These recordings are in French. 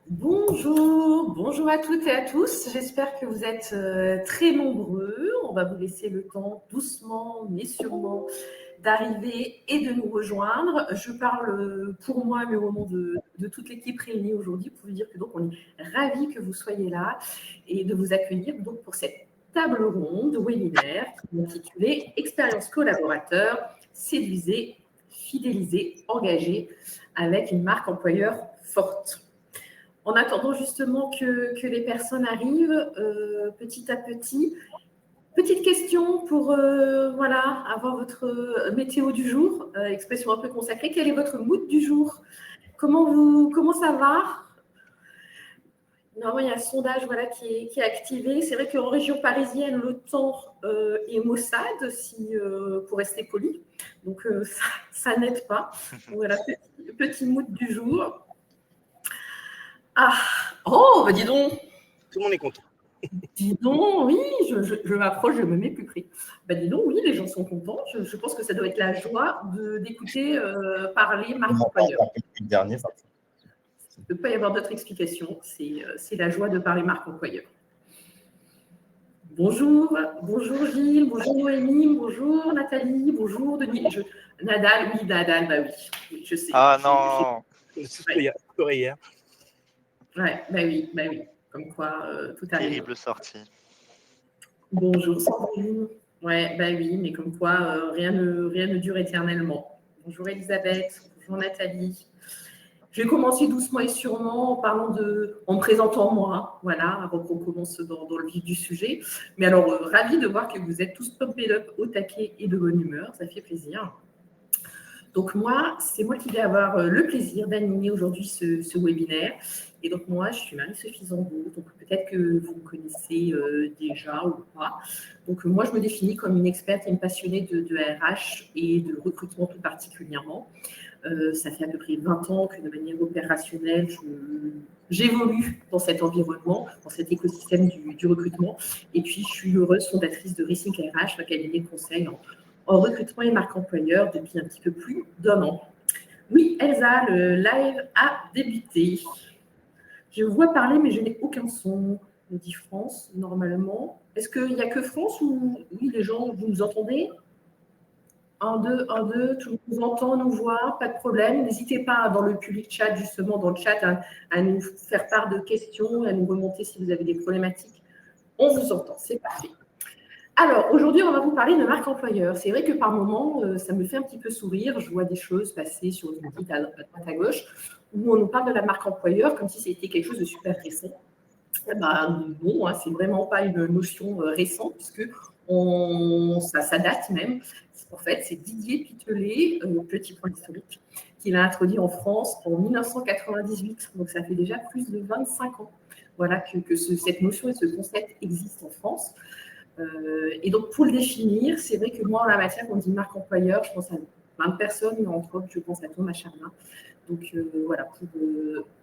Bonjour à toutes et à tous. J'espère que vous êtes très nombreux. On va vous laisser le temps doucement mais sûrement d'arriver et de nous rejoindre. Je parle pour moi, mais au nom de toute l'équipe réunie aujourd'hui pour vous dire que donc on est ravis que vous soyez là et de vous accueillir donc pour cette table ronde webinaire qui est intitulée Expérience collaborateur, séduisez, fidélisez, engagez avec une marque employeur forte. En attendant justement que les personnes arrivent petit à petit, petite question pour avoir votre météo du jour, expression un peu consacrée. Quel est votre mood du jour? Comment ça va? Normalement, il y a un sondage qui est activé. C'est vrai qu'en région parisienne, le temps est maussade, pour rester poli. Donc, ça n'aide pas. Donc, voilà, petit mood du jour. Ah, oh, dis donc. Tout le monde est content. Dis donc, oui, je m'approche, je me mets plus près. Dis donc, oui, les gens sont contents. Je pense que ça doit être la joie d'écouter parler marque employeur. Le dernier, ça. Il ne peut pas y avoir d'autre explication. C'est la joie de parler marque employeur. Bonjour Gilles, bonjour Noémie, bonjour Nathalie, bonjour Denis. Nadal, oui, je sais. Ah non, Hier. Ouais, oui. Comme quoi, tout arrive. Terrible sortie. Bonjour Sandrine. Ouais, oui, mais comme quoi, rien ne dure éternellement. Bonjour Elisabeth, bonjour Nathalie. Je vais commencer doucement et sûrement en me présentant moi, voilà, avant qu'on commence dans le vif du sujet. Mais alors, ravie de voir que vous êtes tous pumped up, au taquet et de bonne humeur, ça fait plaisir. Donc c'est moi qui vais avoir le plaisir d'animer aujourd'hui ce webinaire. Et donc moi, je suis Marie-Sophie Zambeau, donc peut-être que vous me connaissez déjà ou pas. Donc moi, je me définis comme une experte et une passionnée de RH et de recrutement tout particulièrement. Ça fait à peu près 20 ans que de manière opérationnelle, j'évolue dans cet environnement, dans cet écosystème du recrutement. Et puis, je suis heureuse fondatrice de Rethink RH, un cabinet de conseil en recrutement et marque employeur depuis un petit peu plus d'1 an. Oui, Elsa, le live a débuté. Je vois parler, mais je n'ai aucun son, me dit France, normalement. Est-ce qu'il n'y a que France ou oui, les gens, vous nous entendez ? 1, 2, 1, 2, tout le monde nous entend, nous voit, pas de problème. N'hésitez pas dans le public chat, justement, dans le chat, à nous faire part de questions, à nous remonter si vous avez des problématiques. On vous entend, c'est parfait. Alors, aujourd'hui, on va vous parler de marque employeur. C'est vrai que par moments, ça me fait un petit peu sourire. Je vois des choses passer sur une guide à droite à gauche où on nous parle de la marque employeur comme si c'était quelque chose de super récent. Non, c'est vraiment pas une notion récente puisque ça date même. En fait, c'est Didier Pitelet, petit point historique, qui l'a introduit en France en 1998. Donc, ça fait déjà plus de 25 ans que cette notion et ce concept existent en France. Et donc, pour le définir, c'est vrai que moi, en la matière, quand on dit marque employeur, je pense à plein de personnes, mais entre autres, je pense à Thomas Charlin. Donc, pour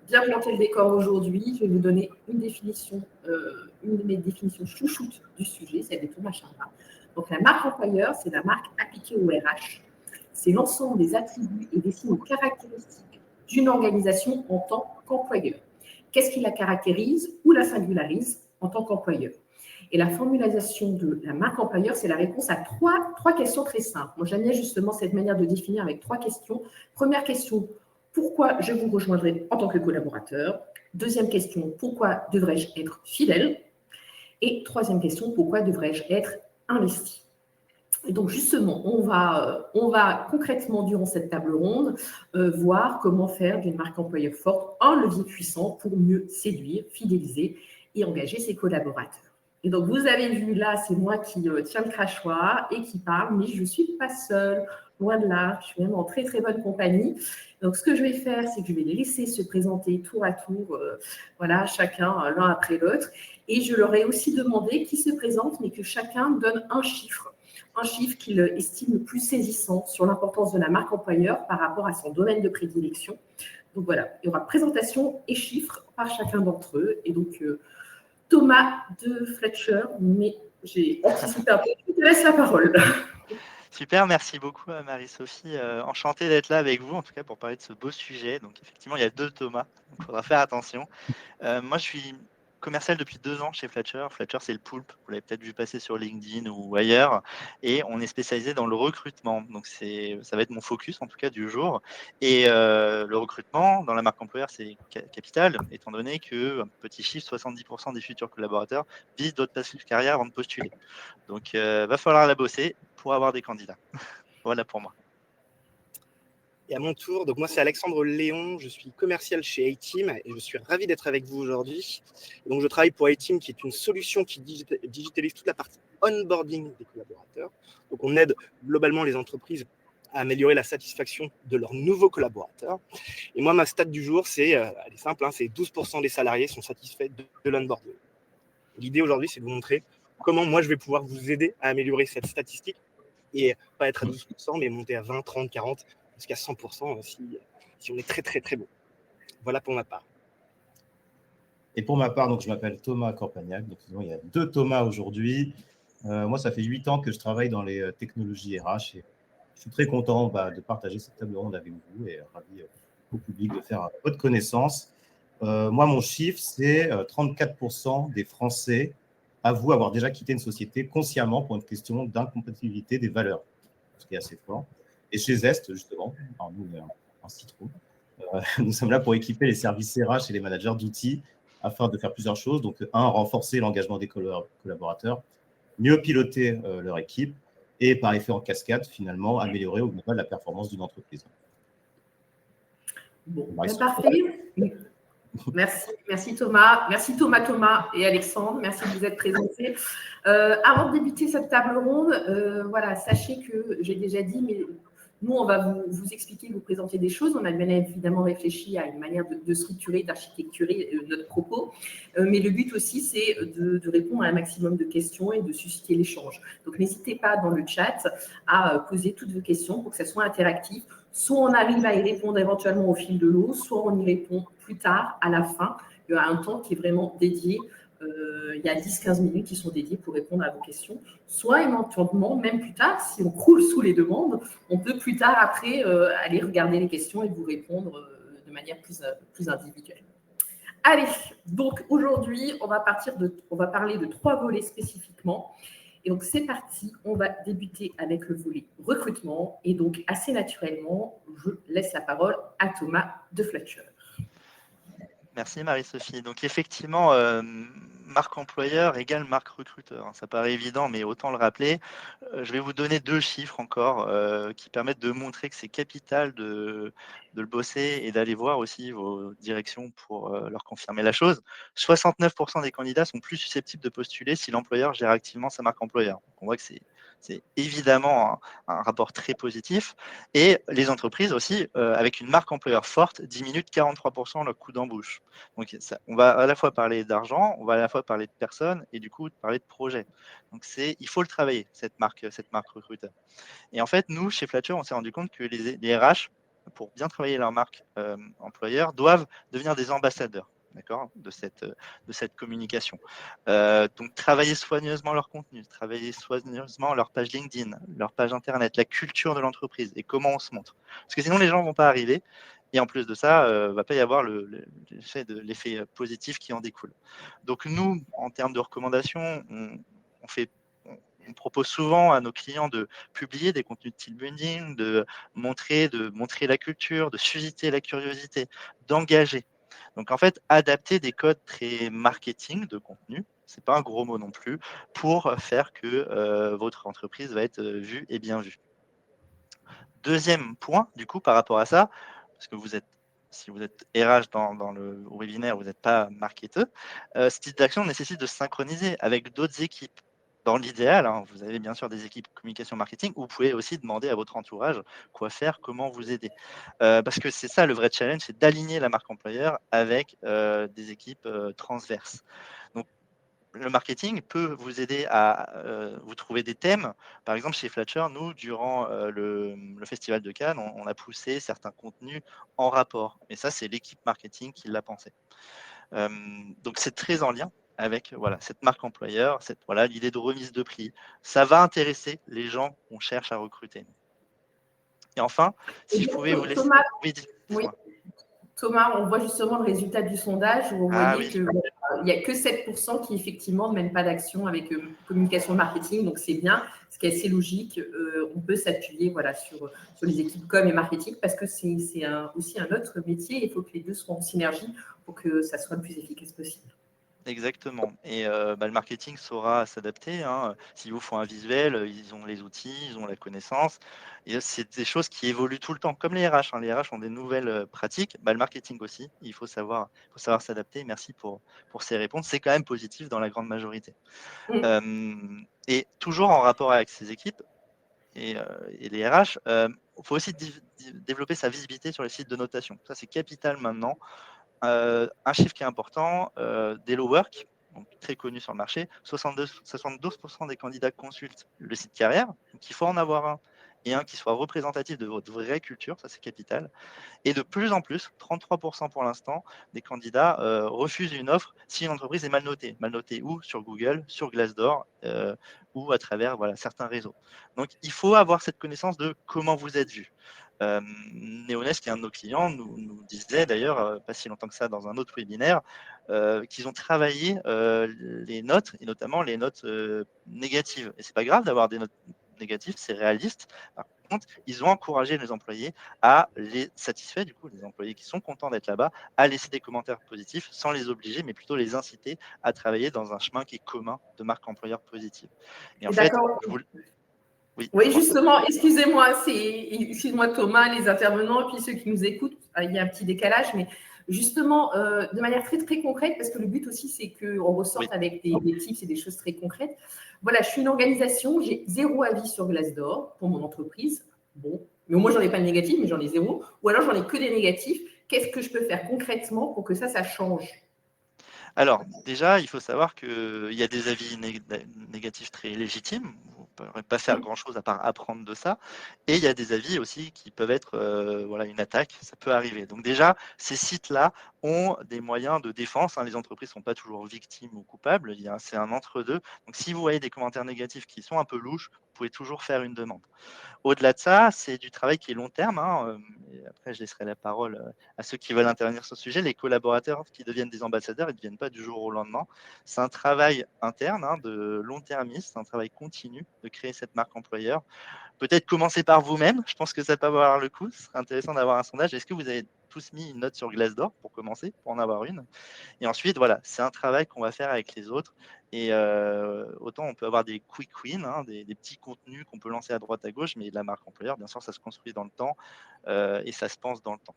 bien planter le décor aujourd'hui, je vais vous donner une de mes définitions chouchoutes du sujet, celle de Thomas Charlin. Donc, la marque employeur, c'est la marque appliquée au RH. C'est l'ensemble des attributs et des signes caractéristiques d'une organisation en tant qu'employeur. Qu'est-ce qui la caractérise ou la singularise en tant qu'employeur? Et la formulation de la marque employeur, c'est la réponse à trois questions très simples. Moi, j'aime bien justement cette manière de définir avec 3 questions. Première question, pourquoi je vous rejoindrai en tant que collaborateur? Deuxième question, pourquoi devrais-je être fidèle? Et troisième question, pourquoi devrais-je être investi? Et donc justement, on va concrètement, durant cette table ronde, voir comment faire d'une marque employeur forte un levier puissant pour mieux séduire, fidéliser et engager ses collaborateurs. Et donc, vous avez vu là, c'est moi qui tiens le crachoir et qui parle, mais je ne suis pas seule, loin de là, je suis même en très très bonne compagnie. Donc, ce que je vais faire, c'est que je vais les laisser se présenter tour à tour, chacun l'un après l'autre. Et je leur ai aussi demandé qu'ils se présentent, mais que chacun donne un chiffre qu'il estime le plus saisissant sur l'importance de la marque employeur par rapport à son domaine de prédilection. Donc voilà, il y aura présentation et chiffres par chacun d'entre eux. Et donc, Thomas de Fletcher, mais j'ai anticipé un peu. Je te laisse la parole. Super, merci beaucoup à Marie-Sophie. Enchanté d'être là avec vous, en tout cas pour parler de ce beau sujet. Donc effectivement, il y a 2 Thomas, donc il faudra faire attention. Moi, je suis commercial depuis 2 ans chez Fletcher. Fletcher, c'est le poulpe. Vous l'avez peut-être vu passer sur LinkedIn ou ailleurs. Et on est spécialisé dans le recrutement. Donc ça va être mon focus, en tout cas, du jour. Et le recrutement, dans la marque employeur, c'est capital, étant donné que, un petit chiffre, 70% des futurs collaborateurs visent d'autres passifs carrière avant de postuler. Donc, va falloir la bosser pour avoir des candidats. Voilà pour moi. Et à mon tour, donc moi c'est Alexandre Léon, je suis commercial chez A-Team et je suis ravi d'être avec vous aujourd'hui. Donc je travaille pour A-Team qui est une solution qui digitalise toute la partie onboarding des collaborateurs. Donc on aide globalement les entreprises à améliorer la satisfaction de leurs nouveaux collaborateurs. Et moi ma stat du jour, elle est simple, c'est 12% des salariés sont satisfaits de l'onboarding. L'idée aujourd'hui c'est de vous montrer comment moi je vais pouvoir vous aider à améliorer cette statistique et pas être à 12%, mais monter à 20, 30, 40, jusqu'à 100% si on est très, très, très bon. Voilà pour ma part. Et pour ma part, donc, je m'appelle Thomas Campagnac. Donc, il y a 2 Thomas aujourd'hui. Moi, ça fait 8 ans que je travaille dans les technologies RH et je suis très content de partager cette table ronde avec vous et ravi au public de faire votre connaissance. Moi, mon chiffre, c'est 34% des Français avouent avoir déjà quitté une société consciemment pour une question d'incompatibilité des valeurs, ce qui est assez fort. Et chez Zest, justement, alors nous, on est un citron, nous sommes là pour équiper les services RH et les managers d'outils afin de faire plusieurs choses. Donc, renforcer l'engagement des collaborateurs, mieux piloter leur équipe et par effet en cascade, finalement, améliorer au global la performance d'une entreprise. Bon, parfait. Merci Thomas. Merci Thomas et Alexandre. Merci de vous être présentés. Avant de débuter cette table ronde, sachez que j'ai déjà dit, mais nous, on va vous expliquer, vous présenter des choses. On a bien évidemment réfléchi à une manière de structurer, d'architecturer notre propos. Mais le but aussi, c'est de répondre à un maximum de questions et de susciter l'échange. Donc, n'hésitez pas dans le chat à poser toutes vos questions pour que ça soit interactif. Soit on arrive à y répondre éventuellement au fil de l'eau, soit on y répond plus tard, à la fin. Il y a un temps qui est vraiment dédié. Il y a 10-15 minutes qui sont dédiées pour répondre à vos questions. Soit éventuellement, même plus tard, si on croule sous les demandes, on peut plus tard, après, aller regarder les questions et vous répondre de manière plus individuelle. Allez, donc aujourd'hui, on va parler de 3 volets spécifiquement. Et donc, c'est parti, on va débuter avec le volet recrutement. Et donc, assez naturellement, je laisse la parole à Thomas de Fletcher. Merci Marie-Sophie. Donc effectivement, marque employeur égale marque recruteur. Ça paraît évident, mais autant le rappeler. Je vais vous donner 2 chiffres encore qui permettent de montrer que c'est capital de le bosser et d'aller voir aussi vos directions pour leur confirmer la chose. 69% des candidats sont plus susceptibles de postuler si l'employeur gère activement sa marque employeur. Donc on voit que c'est évidemment un rapport très positif. Et les entreprises aussi, avec une marque employeur forte, diminuent de 43% leur coût d'embauche. Donc, on va à la fois parler d'argent, on va à la fois parler de personnes et du coup parler de projet. Donc, il faut le travailler, cette marque recruteur. Et en fait, nous, chez Fletcher, on s'est rendu compte que les RH, pour bien travailler leur marque employeur, doivent devenir des ambassadeurs. D'accord, de cette communication. Donc, travailler soigneusement leur contenu, travailler soigneusement leur page LinkedIn, leur page Internet, la culture de l'entreprise et comment on se montre. Parce que sinon, les gens ne vont pas arriver. Et en plus de ça, ne va pas y avoir l'effet positif qui en découle. Donc, nous, en termes de recommandations, on propose souvent à nos clients de publier des contenus de team building, de montrer la culture, de susciter la curiosité, d'engager. Donc, en fait, adapter des codes très marketing de contenu, ce n'est pas un gros mot non plus, pour faire que votre entreprise va être vue et bien vue. Deuxième point, du coup, par rapport à ça, parce que si vous êtes RH dans le webinaire, vous n'êtes pas marketeur, ce type d'action nécessite de se synchroniser avec d'autres équipes. Dans l'idéal, vous avez bien sûr des équipes communication marketing, où vous pouvez aussi demander à votre entourage quoi faire, comment vous aider. Parce que c'est ça le vrai challenge, c'est d'aligner la marque employeur avec des équipes transverses. Donc, le marketing peut vous aider à vous trouver des thèmes. Par exemple, chez Fletcher, nous, durant le Festival de Cannes, on a poussé certains contenus en rapport. Et ça, c'est l'équipe marketing qui l'a pensé. Donc, c'est très en lien avec cette marque employeur, l'idée de remise de prix. Ça va intéresser les gens qu'on cherche à recruter. Et enfin, si je pouvais vous laisser… Thomas, Oui, oui. dites-moi. Thomas, on voit justement le résultat du sondage où vous voyez qu'il n'y a que 7% qui effectivement ne mènent pas d'action avec communication marketing, donc c'est bien, ce qui est assez logique. On peut s'appuyer sur les équipes com et marketing parce que c'est aussi un autre métier. Il faut que les deux soient en synergie pour que ça soit le plus efficace possible. Exactement. Et le marketing saura s'adapter. S'il vous faut un visuel, ils ont les outils, ils ont la connaissance. Et c'est des choses qui évoluent tout le temps, comme les RH. Les RH ont des nouvelles pratiques. Le marketing aussi. Il faut savoir s'adapter. Merci pour ces réponses. C'est quand même positif dans la grande majorité. Et toujours en rapport avec ces équipes et les RH, il faut aussi développer sa visibilité sur les sites de notation. Ça, c'est capital maintenant. Un chiffre qui est important, d'Hello Work, donc très connu sur le marché, 72% des candidats consultent le site carrière, donc il faut en avoir un, et un qui soit représentatif de votre vraie culture, ça c'est capital. Et de plus en plus, 33% pour l'instant, des candidats refusent une offre si une entreprise est mal notée. Mal notée où? Sur Google, sur Glassdoor, ou à travers certains réseaux. Donc il faut avoir cette connaissance de comment vous êtes vu. Neonest, qui est un de nos clients, nous disait d'ailleurs, pas si longtemps que ça, dans un autre webinaire, qu'ils ont travaillé les notes, et notamment les notes négatives. Et c'est pas grave d'avoir des notes négatives, c'est réaliste. Par contre, ils ont encouragé les employés à les satisfaire, du coup, les employés qui sont contents d'être là-bas, à laisser des commentaires positifs sans les obliger, mais plutôt les inciter à travailler dans un chemin qui est commun de marque employeur positive. Et en fait, D'accord. Oui, justement, excusez-moi Thomas, les intervenants, et puis ceux qui nous écoutent, il y a un petit décalage, mais justement, de manière très très concrète, parce que le but aussi c'est qu'on ressorte avec des tips et des choses très concrètes. Voilà, je suis une organisation, j'ai 0 avis sur Glassdoor pour mon entreprise. Bon, mais au moins j'en ai pas de négatifs, mais j'en ai 0. Ou alors j'en ai que des négatifs. Qu'est-ce que je peux faire concrètement pour que ça change? Alors, déjà, il faut savoir qu'il y a des avis négatifs très légitimes. Vous ne pourrez pas faire grand-chose à part apprendre de ça. Et il y a des avis aussi qui peuvent être une attaque. Ça peut arriver. Donc déjà, ces sites-là ont des moyens de défense. Les entreprises ne sont pas toujours victimes ou coupables. C'est un entre-deux. Donc si vous voyez des commentaires négatifs qui sont un peu louches, vous pouvez toujours faire une demande. Au-delà de ça, c'est du travail qui est long terme. Et après, je laisserai la parole à ceux qui veulent intervenir sur ce sujet. Les collaborateurs qui deviennent des ambassadeurs, ils ne deviennent pas du jour au lendemain. C'est un travail interne, de long-termiste, un travail continu de créer cette marque employeur. Peut-être commencer par vous-même. Je pense que ça peut avoir le coup. Ce serait intéressant d'avoir un sondage. Est-ce que vous avez tous mis une note sur Glassdoor pour commencer, pour en avoir une? Et ensuite, c'est un travail qu'on va faire avec les autres. Et autant on peut avoir des quick wins, des petits contenus qu'on peut lancer à droite à gauche, mais la marque employeur, bien sûr, ça se construit dans le temps et ça se pense dans le temps.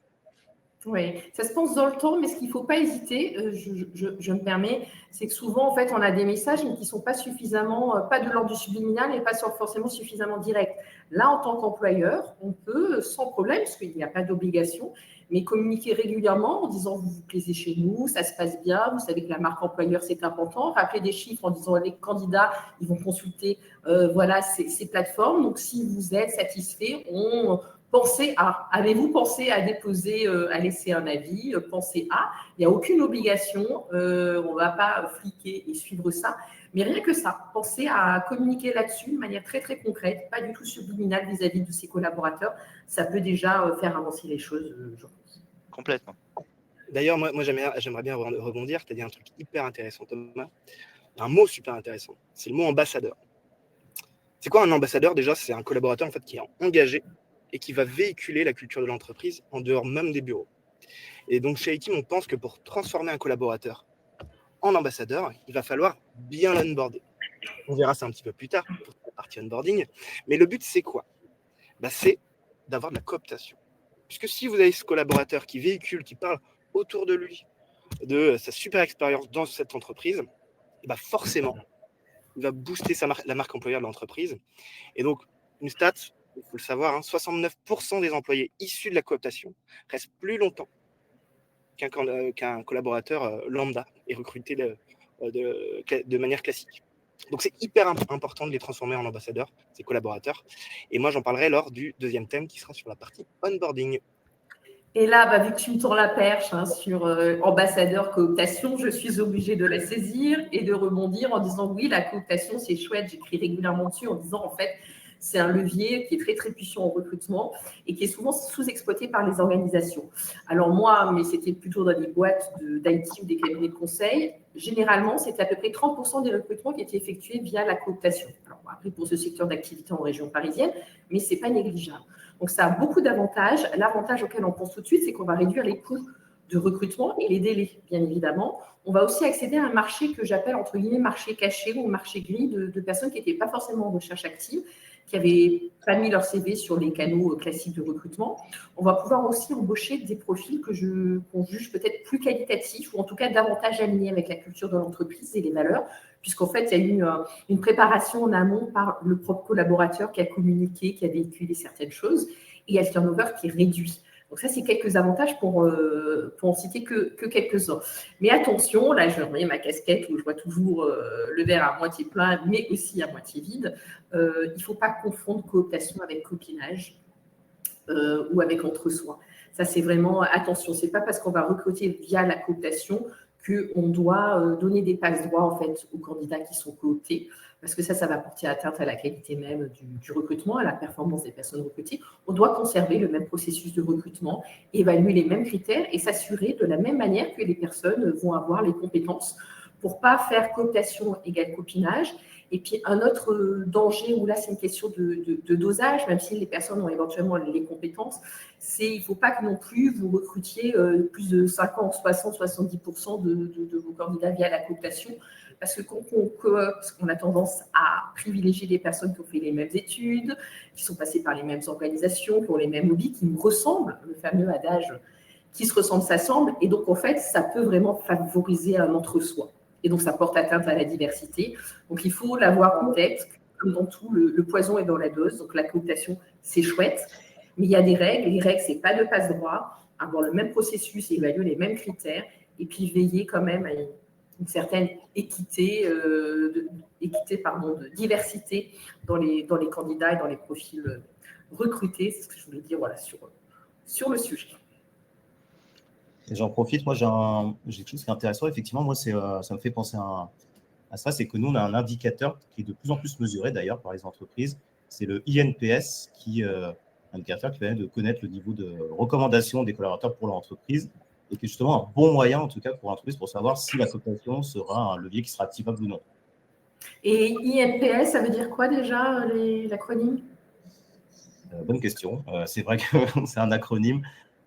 Oui, ça se pense dans le temps, mais ce qu'il ne faut pas hésiter, je me permets, c'est que souvent, en fait, on a des messages mais qui ne sont pas suffisamment, pas de l'ordre du subliminal et pas forcément suffisamment directs. Là, en tant qu'employeur, on peut, sans problème, parce qu'il n'y a pas d'obligation, mais communiquer régulièrement en disant vous vous plaisez chez nous, ça se passe bien, vous savez que la marque employeur, c'est important. Rappeler des chiffres en disant les candidats, ils vont consulter ces plateformes. Donc, si vous êtes satisfait, avez-vous pensé à déposer, à laisser un avis? Pensez à. Il n'y a aucune obligation. On ne va pas fliquer et suivre ça. Mais rien que ça, pensez à communiquer là-dessus de manière très, très concrète, pas du tout subliminale vis-à-vis de ses collaborateurs. Ça peut déjà faire avancer les choses, je pense. Complètement. D'ailleurs, moi j'aimerais bien rebondir. Tu as dit un truc hyper intéressant, Thomas. Un mot super intéressant. C'est le mot ambassadeur. C'est quoi un ambassadeur? Déjà, c'est un collaborateur en fait, qui est engagé et qui va véhiculer la culture de l'entreprise en dehors même des bureaux. Et donc, chez iTeam, on pense que pour transformer un collaborateur en ambassadeur, il va falloir bien l'onboarder. On verra ça un petit peu plus tard pour la partie onboarding. Mais le but, c'est quoi? C'est d'avoir de la cooptation. Puisque si vous avez ce collaborateur qui véhicule, qui parle autour de lui, de sa super expérience dans cette entreprise, forcément, il va booster la marque employeur de l'entreprise. Et donc, une stat, il faut le savoir, 69% des employés issus de la cooptation restent plus longtemps qu'un collaborateur lambda et recruté de manière classique. Donc, c'est hyper important de les transformer en ambassadeurs, ces collaborateurs. Et moi, j'en parlerai lors du deuxième thème qui sera sur la partie onboarding. Et là, vu que tu me tournes la perche sur ambassadeur cooptation, je suis obligée de la saisir et de rebondir en disant oui, la cooptation, c'est chouette. J'écris régulièrement dessus en disant en fait, c'est un levier qui est très, très puissant au recrutement et qui est souvent sous-exploité par les organisations. Alors moi, mais c'était plutôt dans des boîtes d'IT ou des cabinets de conseil, généralement, c'était à peu près 30% des recrutements qui étaient effectués via la cooptation. Alors après, pour ce secteur d'activité en région parisienne, mais ce n'est pas négligeable. Donc, ça a beaucoup d'avantages. L'avantage auquel on pense tout de suite, c'est qu'on va réduire les coûts de recrutement et les délais, bien évidemment. On va aussi accéder à un marché que j'appelle, entre guillemets, marché caché ou marché gris de personnes qui n'étaient pas forcément en recherche active, qui n'avaient pas mis leur CV sur les canaux classiques de recrutement. On va pouvoir aussi embaucher des profils qu'on juge peut-être plus qualitatifs ou en tout cas davantage alignés avec la culture de l'entreprise et les valeurs, puisqu'en fait, il y a eu une préparation en amont par le propre collaborateur qui a communiqué, qui a véhiculé certaines choses, et il y a le turnover qui est réduit. Donc ça, c'est quelques avantages pour en citer que quelques-uns. Mais attention, là, je remets ma casquette où je vois toujours le verre à moitié plein, mais aussi à moitié vide. Il ne faut pas confondre cooptation avec copinage ou avec entre-soi. Ça, c'est vraiment attention. Ce n'est pas parce qu'on va recruter via la cooptation qu'on doit donner des passe-droits en fait, aux candidats qui sont cooptés, parce que ça va porter atteinte à la qualité même du recrutement, à la performance des personnes recrutées. On doit conserver le même processus de recrutement, évaluer les mêmes critères et s'assurer de la même manière que les personnes vont avoir les compétences pour ne pas faire cooptation égale copinage. Et puis, un autre danger, où là, c'est une question de dosage, même si les personnes ont éventuellement les compétences, c'est qu'il ne faut pas que non plus vous recrutiez plus de 50, 60, 70% de vos candidats via la cooptation, parce que quand on coopte, on a tendance à privilégier des personnes qui ont fait les mêmes études, qui sont passées par les mêmes organisations, qui ont les mêmes hobbies, qui nous ressemblent, le fameux adage qui se ressemble s'assemble, et donc en fait, ça peut vraiment favoriser un entre-soi. Et donc, ça porte atteinte à la diversité. Donc, il faut l'avoir en tête. Comme dans tout, le poison est dans la dose. Donc, la cooptation, c'est chouette. Mais il y a des règles. Les règles, ce n'est pas de passe-droit. Avoir le même processus, évaluer les mêmes critères. Et puis, veiller quand même à une certaine équité, de diversité dans les candidats et dans les profils recrutés. C'est ce que je voulais dire sur le sujet. Et j'en profite, moi j'ai quelque chose qui est intéressant. Effectivement, moi ça me fait penser à ça, c'est que nous on a un indicateur qui est de plus en plus mesuré d'ailleurs par les entreprises. C'est le INPS, un indicateur qui permet de connaître le niveau de recommandation des collaborateurs pour leur entreprise et qui est justement un bon moyen en tout cas pour l'entreprise pour savoir si la cooptation sera un levier qui sera activable ou non. Et INPS, ça veut dire quoi déjà, l'acronyme ? Bonne question. C'est vrai que c'est un acronyme.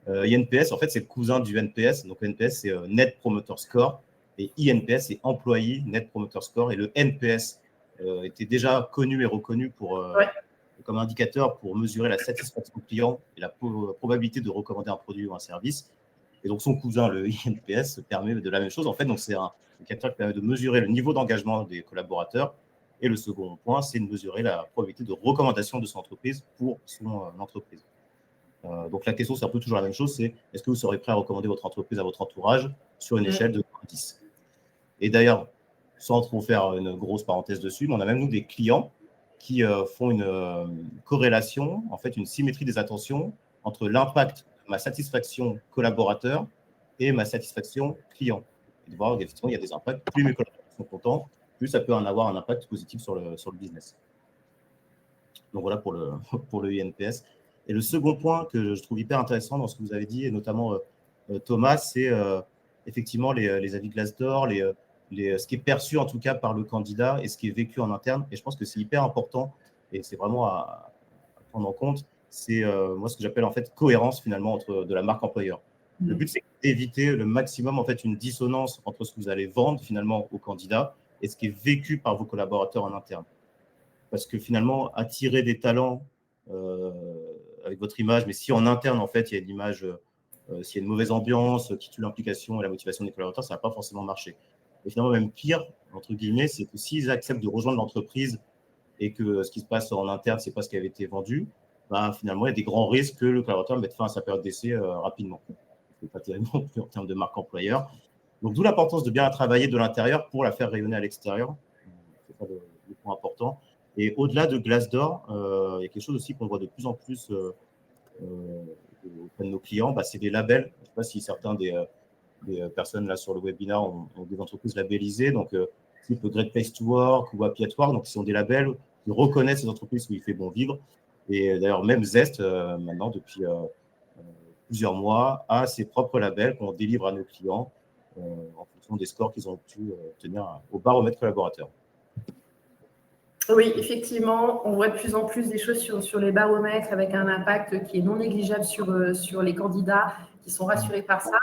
INPS, en fait, c'est le cousin du NPS. Donc, NPS, c'est Net Promoter Score. Et INPS, c'est Employee Net Promoter Score. Et le NPS était déjà connu et reconnu comme indicateur pour mesurer la satisfaction client et la probabilité de recommander un produit ou un service. Et donc, son cousin, le INPS, permet de la même chose. En fait, donc c'est un indicateur qui permet de mesurer le niveau d'engagement des collaborateurs. Et le second point, c'est de mesurer la probabilité de recommandation de son entreprise pour son entreprise. Donc, la question, c'est un peu toujours la même chose, c'est est-ce que vous serez prêt à recommander votre entreprise à votre entourage sur une échelle de 10 ? Et d'ailleurs, sans trop faire une grosse parenthèse dessus, mais on a même, nous, des clients qui font une corrélation, en fait, une symétrie des attentions entre l'impact de ma satisfaction collaborateur et ma satisfaction client. Et de voir qu'effectivement, il y a des impacts. Plus mes collaborateurs sont contents, plus ça peut en avoir un impact positif sur le business. Donc, voilà pour le INPS. Et le second point que je trouve hyper intéressant dans ce que vous avez dit, et notamment Thomas, c'est effectivement les avis Glassdoor, ce qui est perçu en tout cas par le candidat et ce qui est vécu en interne. Et je pense que c'est hyper important et c'est vraiment à prendre en compte. C'est moi ce que j'appelle en fait cohérence finalement de la marque employeur. Le but, c'est d'éviter le maximum en fait une dissonance entre ce que vous allez vendre finalement au candidat et ce qui est vécu par vos collaborateurs en interne. Parce que finalement, attirer des talents avec votre image, mais si en interne, en fait, il y a une image, s'il y a une mauvaise ambiance qui tue l'implication et la motivation des collaborateurs, ça ne va pas forcément marcher. Et finalement, même pire, entre guillemets, c'est que s'ils acceptent de rejoindre l'entreprise et que ce qui se passe en interne, ce n'est pas ce qui avait été vendu, finalement, il y a des grands risques que le collaborateur mette fin à sa période d'essai rapidement. Ce n'est pas terrible non plus en termes de marque employeur. Donc, d'où l'importance de bien travailler de l'intérieur pour la faire rayonner à l'extérieur. C'est ça le point important. Et au-delà de Glassdoor, il y a quelque chose aussi qu'on voit de plus en plus auprès de nos clients, c'est des labels. Je ne sais pas si certains des personnes là sur le webinaire ont des entreprises labellisées, donc type Great Place to Work ou Happy at Work, donc qui sont des labels qui reconnaissent ces entreprises où il fait bon vivre. Et d'ailleurs, même Zest, maintenant, depuis plusieurs mois, a ses propres labels qu'on délivre à nos clients en fonction des scores qu'ils ont pu obtenir au baromètre collaborateur. Oui, effectivement, on voit de plus en plus des choses sur les baromètres avec un impact qui est non négligeable sur les candidats qui sont rassurés par ça.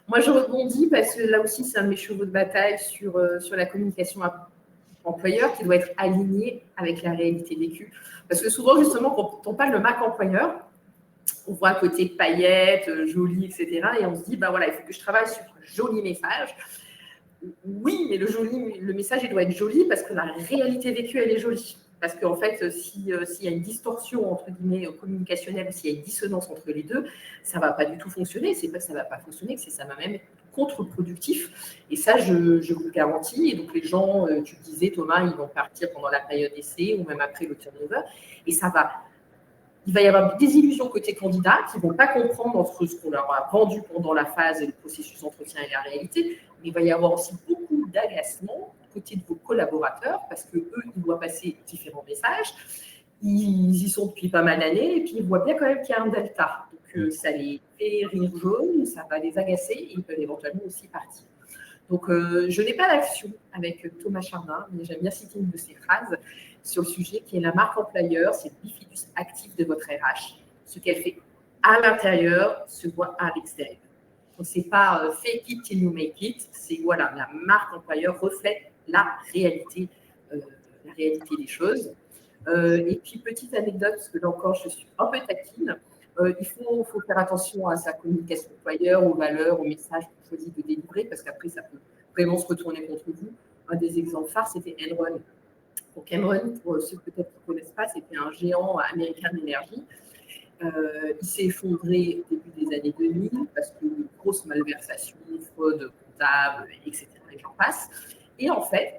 Moi, je rebondis parce que là aussi, c'est un de mes chevaux de bataille sur la communication employeur qui doit être alignée avec la réalité vécue. Parce que souvent, justement, quand on parle de marque employeur, on voit à côté paillettes, joli, etc. Et on se dit, voilà, il faut que je travaille sur un joli message. Oui, mais le message, il doit être joli parce que la réalité vécue, elle est jolie. Parce qu'en fait, s'il y a une distorsion, entre guillemets, communicationnelle, s'il y a une dissonance entre les deux, ça ne va pas du tout fonctionner. C'est pas que ça ne va pas fonctionner, c'est que ça va même être contre-productif. Et ça, je vous le garantis. Et donc, les gens, tu le disais, Thomas, ils vont partir pendant la période d'essai ou même après le turnover. Et il va y avoir des illusions côté candidat qui ne vont pas comprendre entre ce qu'on leur a vendu pendant la phase et le processus d'entretien et la réalité. Mais il va y avoir aussi beaucoup d'agacement côté de vos collaborateurs parce qu'eux, ils doivent passer différents messages. Ils y sont depuis pas mal d'années et puis ils voient bien quand même qu'il y a un delta. Donc, ça les fait rire jaune, ça va les agacer et ils peuvent éventuellement aussi partir. Donc, je n'ai pas d'action avec Thomas Chardin, mais j'aime bien citer une de ses phrases sur le sujet qui est la marque employeur, c'est le bifidus actif de votre RH. Ce qu'elle fait à l'intérieur se voit à l'extérieur. Donc, ce n'est pas fake it till you make it, c'est voilà, la marque employeur reflète la réalité des choses. Et puis, petite anecdote, parce que là encore, je suis un peu taquine, il faut faire attention à sa communication employeur, aux valeurs, aux messages qu'on choisit de délivrer, parce qu'après, ça peut vraiment se retourner contre vous. Un des exemples phares, c'était Enron. Donc, Enron, pour ceux peut-être qui ne connaissent pas, c'était un géant américain d'énergie. Il s'est effondré au début des années 2000 parce que de grosses malversations, fraude comptable, etc. Et j'en passe. Et en fait,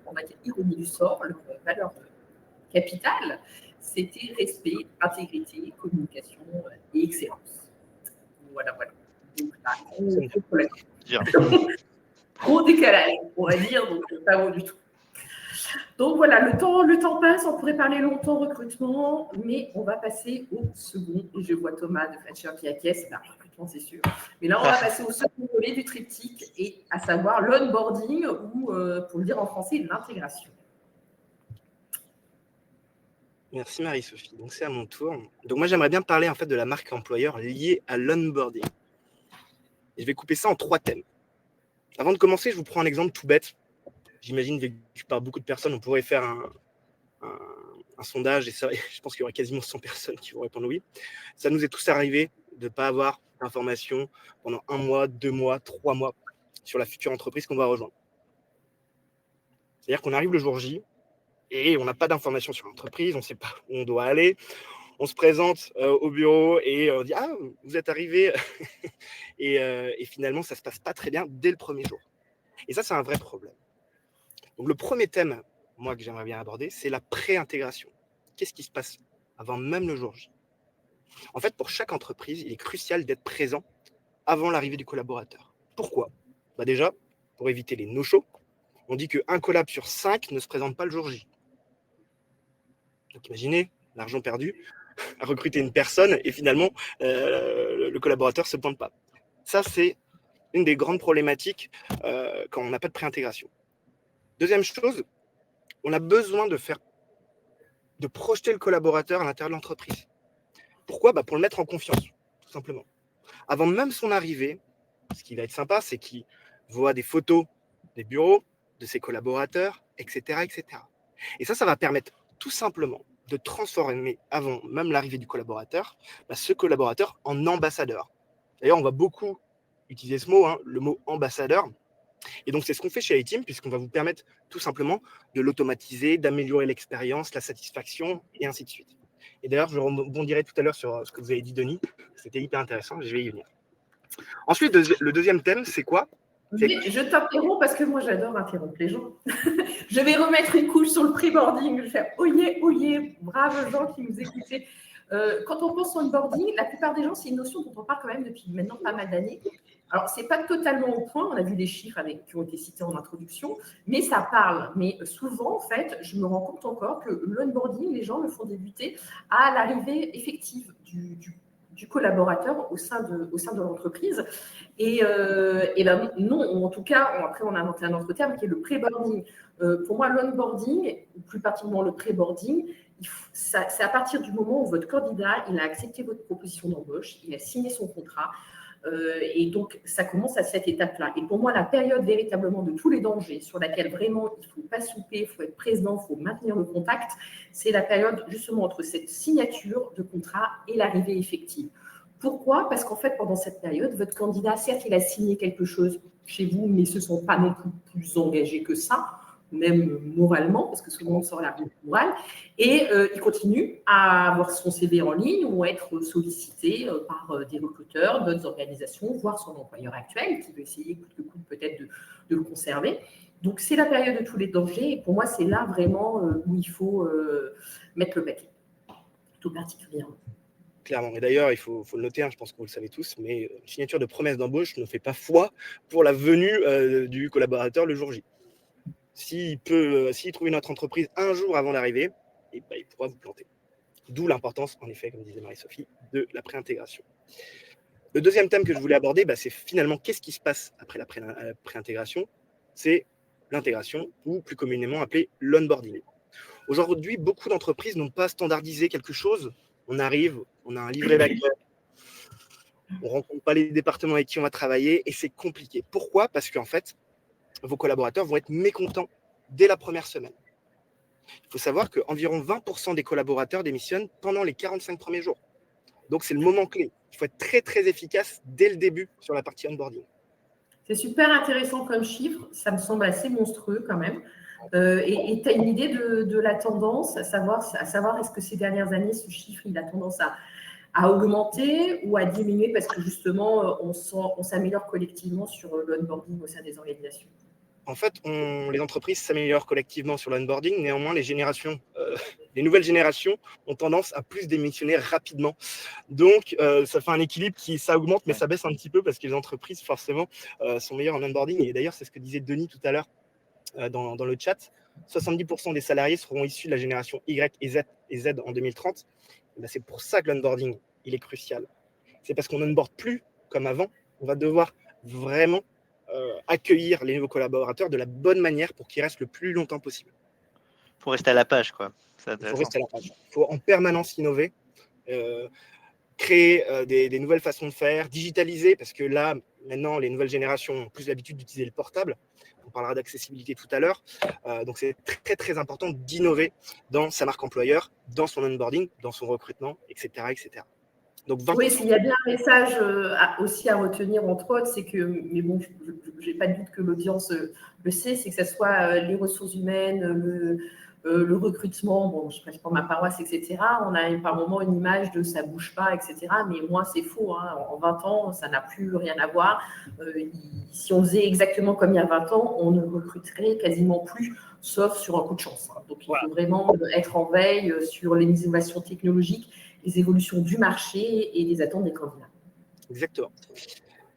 on va dire ironie du sort, leur valeur capitale, c'était respect, intégrité, communication et excellence. Voilà. Donc là, gros décalage, on va dire, donc pas bon du tout. Donc voilà, le temps passe, on pourrait parler longtemps recrutement, mais on va passer au second. Et je vois Thomas de Fletcher qui acquiesce, le recrutement c'est sûr. Mais là, on va passer au second volet du triptyque, et à savoir l'onboarding ou, pour le dire en français, l'intégration. Merci Marie-Sophie. Donc c'est à mon tour. Donc moi j'aimerais bien parler en fait de la marque employeur liée à l'onboarding. Et je vais couper ça en 3 thèmes. Avant de commencer, je vous prends un exemple tout bête. J'imagine vécu par beaucoup de personnes, on pourrait faire un sondage et ça, je pense qu'il y aurait quasiment 100 personnes qui vont répondre oui. Ça nous est tous arrivé de ne pas avoir d'informations pendant 1 mois, 2 mois, 3 mois sur la future entreprise qu'on va rejoindre. C'est-à-dire qu'on arrive le jour J et on n'a pas d'informations sur l'entreprise, on ne sait pas où on doit aller. On se présente au bureau et on dit « Ah, vous êtes arrivé » et finalement, ça ne se passe pas très bien dès le premier jour. Et ça, c'est un vrai problème. Donc, le premier thème, moi, que j'aimerais bien aborder, c'est la pré-intégration. Qu'est-ce qui se passe avant même le jour J? En fait, pour chaque entreprise, il est crucial d'être présent avant l'arrivée du collaborateur. Pourquoi? Déjà, pour éviter les no-shows, on dit qu'un collab sur 5 ne se présente pas le jour J. Donc, imaginez l'argent perdu à recruter une personne et finalement, le collaborateur ne se pointe pas. Ça, c'est une des grandes problématiques quand on n'a pas de pré-intégration. Deuxième chose, on a besoin de projeter le collaborateur à l'intérieur de l'entreprise. Pourquoi? Pour le mettre en confiance, tout simplement. Avant même son arrivée, ce qui va être sympa, c'est qu'il voit des photos des bureaux, de ses collaborateurs, etc. etc. Et ça va permettre tout simplement de transformer, avant même l'arrivée du collaborateur, ce collaborateur en ambassadeur. D'ailleurs, on va beaucoup utiliser ce mot, le mot ambassadeur. Et donc, c'est ce qu'on fait chez iTeam, puisqu'on va vous permettre tout simplement de l'automatiser, d'améliorer l'expérience, la satisfaction, et ainsi de suite. Et d'ailleurs, je rebondirai tout à l'heure sur ce que vous avez dit, Denis. C'était hyper intéressant, je vais y venir. Ensuite, le deuxième thème, c'est quoi? Je t'interromps parce que moi, j'adore interrompre les gens. Je vais remettre une couche sur le pré-boarding. Je vais faire « Oyez, oyez », braves gens qui nous écoutez. Quand on pense onboarding, la plupart des gens, c'est une notion dont on parle quand même depuis maintenant pas mal d'années. Alors, ce n'est pas totalement au point, on a vu des chiffres qui ont été cités en introduction, mais ça parle. Mais souvent, en fait, je me rends compte encore que l'onboarding, les gens le font débuter à l'arrivée effective du collaborateur au sein de l'entreprise. Et ben, non, en tout cas, après, on a inventé un autre terme qui est le pré-boarding. Pour moi, l'onboarding, ou plus particulièrement le pré-boarding, c'est à partir du moment où votre candidat il a accepté votre proposition d'embauche, il a signé son contrat, et donc ça commence à cette étape-là. Et pour moi, la période véritablement de tous les dangers sur laquelle vraiment il ne faut pas souper, il faut être présent, il faut maintenir le contact, c'est la période justement entre cette signature de contrat et l'arrivée effective. Pourquoi ? Parce qu'en fait, pendant cette période, votre candidat, certes, il a signé quelque chose chez vous, mais ce ne sont pas non plus engagés que ça, même moralement, parce que souvent on sort la morale, et il continue à avoir son CV en ligne ou à être sollicité par des recruteurs, d'autres organisations, voire son employeur actuel, qui veut essayer coûte que coûte peut-être de le conserver. Donc c'est la période de tous les dangers, et pour moi c'est là vraiment où il faut mettre le paquet, tout particulièrement. Clairement. Et d'ailleurs, il faut le noter, je pense que vous le savez tous, mais une signature de promesse d'embauche ne fait pas foi pour la venue du collaborateur le jour J. S'il trouve une autre entreprise un jour avant d'arriver, il pourra vous planter. D'où l'importance, en effet, comme disait Marie-Sophie, de la préintégration. Le deuxième thème que je voulais aborder, c'est finalement qu'est-ce qui se passe après la préintégration. C'est l'intégration, ou plus communément appelée l'onboarding. Aujourd'hui, beaucoup d'entreprises n'ont pas standardisé quelque chose. On arrive, on a un livret d'accueil, on ne rencontre pas les départements avec qui on va travailler et c'est compliqué. Pourquoi ? Parce qu'en fait, vos collaborateurs vont être mécontents dès la première semaine. Il faut savoir qu'environ 20% des collaborateurs démissionnent pendant les 45 premiers jours. Donc, c'est le moment clé. Il faut être très, très efficace dès le début sur la partie onboarding. C'est super intéressant comme chiffre. Ça me semble assez monstrueux quand même. Et tu as une idée de la tendance, à savoir est-ce que ces dernières années, ce chiffre, il a tendance à augmenter ou à diminuer parce que justement, on s'améliore collectivement sur l'onboarding au sein des organisations? En fait, les entreprises s'améliorent collectivement sur l'onboarding. Néanmoins, les nouvelles générations ont tendance à plus démissionner rapidement. Donc, ça fait un équilibre ça augmente, mais ça baisse un petit peu parce que les entreprises, forcément, sont meilleures en onboarding. Et d'ailleurs, c'est ce que disait Denis tout à l'heure dans le chat. 70% des salariés seront issus de la génération Y et Z en 2030. Et c'est pour ça que l'onboarding, il est crucial. C'est parce qu'on n'onboard plus comme avant. On va devoir vraiment accueillir les nouveaux collaborateurs de la bonne manière pour qu'ils restent le plus longtemps possible. Il faut rester à la page, quoi. Il faut rester à la page. Il faut en permanence innover, créer des nouvelles façons de faire, digitaliser, parce que là, maintenant, les nouvelles générations ont plus l'habitude d'utiliser le portable. On parlera d'accessibilité tout à l'heure. Donc, c'est très, très important d'innover dans sa marque employeur, dans son onboarding, dans son recrutement, etc. etc. Donc, oui, s'il y a bien un message aussi à retenir, entre autres, c'est que, mais bon, je n'ai pas de doute que l'audience le sait, c'est que ce soit les ressources humaines, le recrutement, bon, je prêche pour ma paroisse, etc. On a par moment une image de ça ne bouge pas, etc. Mais moi, c'est faux. Hein. En 20 ans, ça n'a plus rien à voir. Si on faisait exactement comme il y a 20 ans, on ne recruterait quasiment plus, sauf sur un coup de chance. Hein. Donc, il faut vraiment être en veille sur les innovations technologiques, les évolutions du marché et les attentes des candidats. Exactement.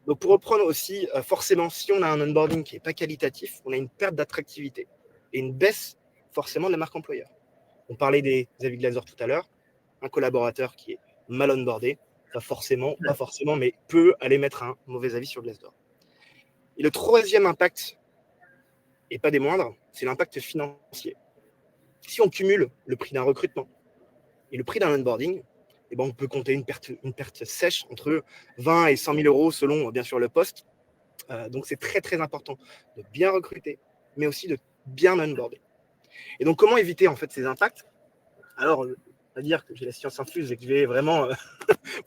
Donc, pour reprendre aussi, forcément, si on a un onboarding qui n'est pas qualitatif, on a une perte d'attractivité et une baisse forcément de la marque employeur. On parlait des avis Glassdoor tout à l'heure. Un collaborateur qui est mal onboardé, pas forcément, mais peut aller mettre un mauvais avis sur Glassdoor. Et le troisième impact, et pas des moindres, c'est l'impact financier. Si on cumule le prix d'un recrutement et le prix d'un onboarding, eh ben on peut compter une perte sèche entre 20 et 100 000 euros selon, bien sûr, le poste. Donc, c'est très, très important de bien recruter, mais aussi de bien onboarder. Et donc, comment éviter en fait ces impacts ? Alors, on va dire que j'ai la science infuse et que je vais vraiment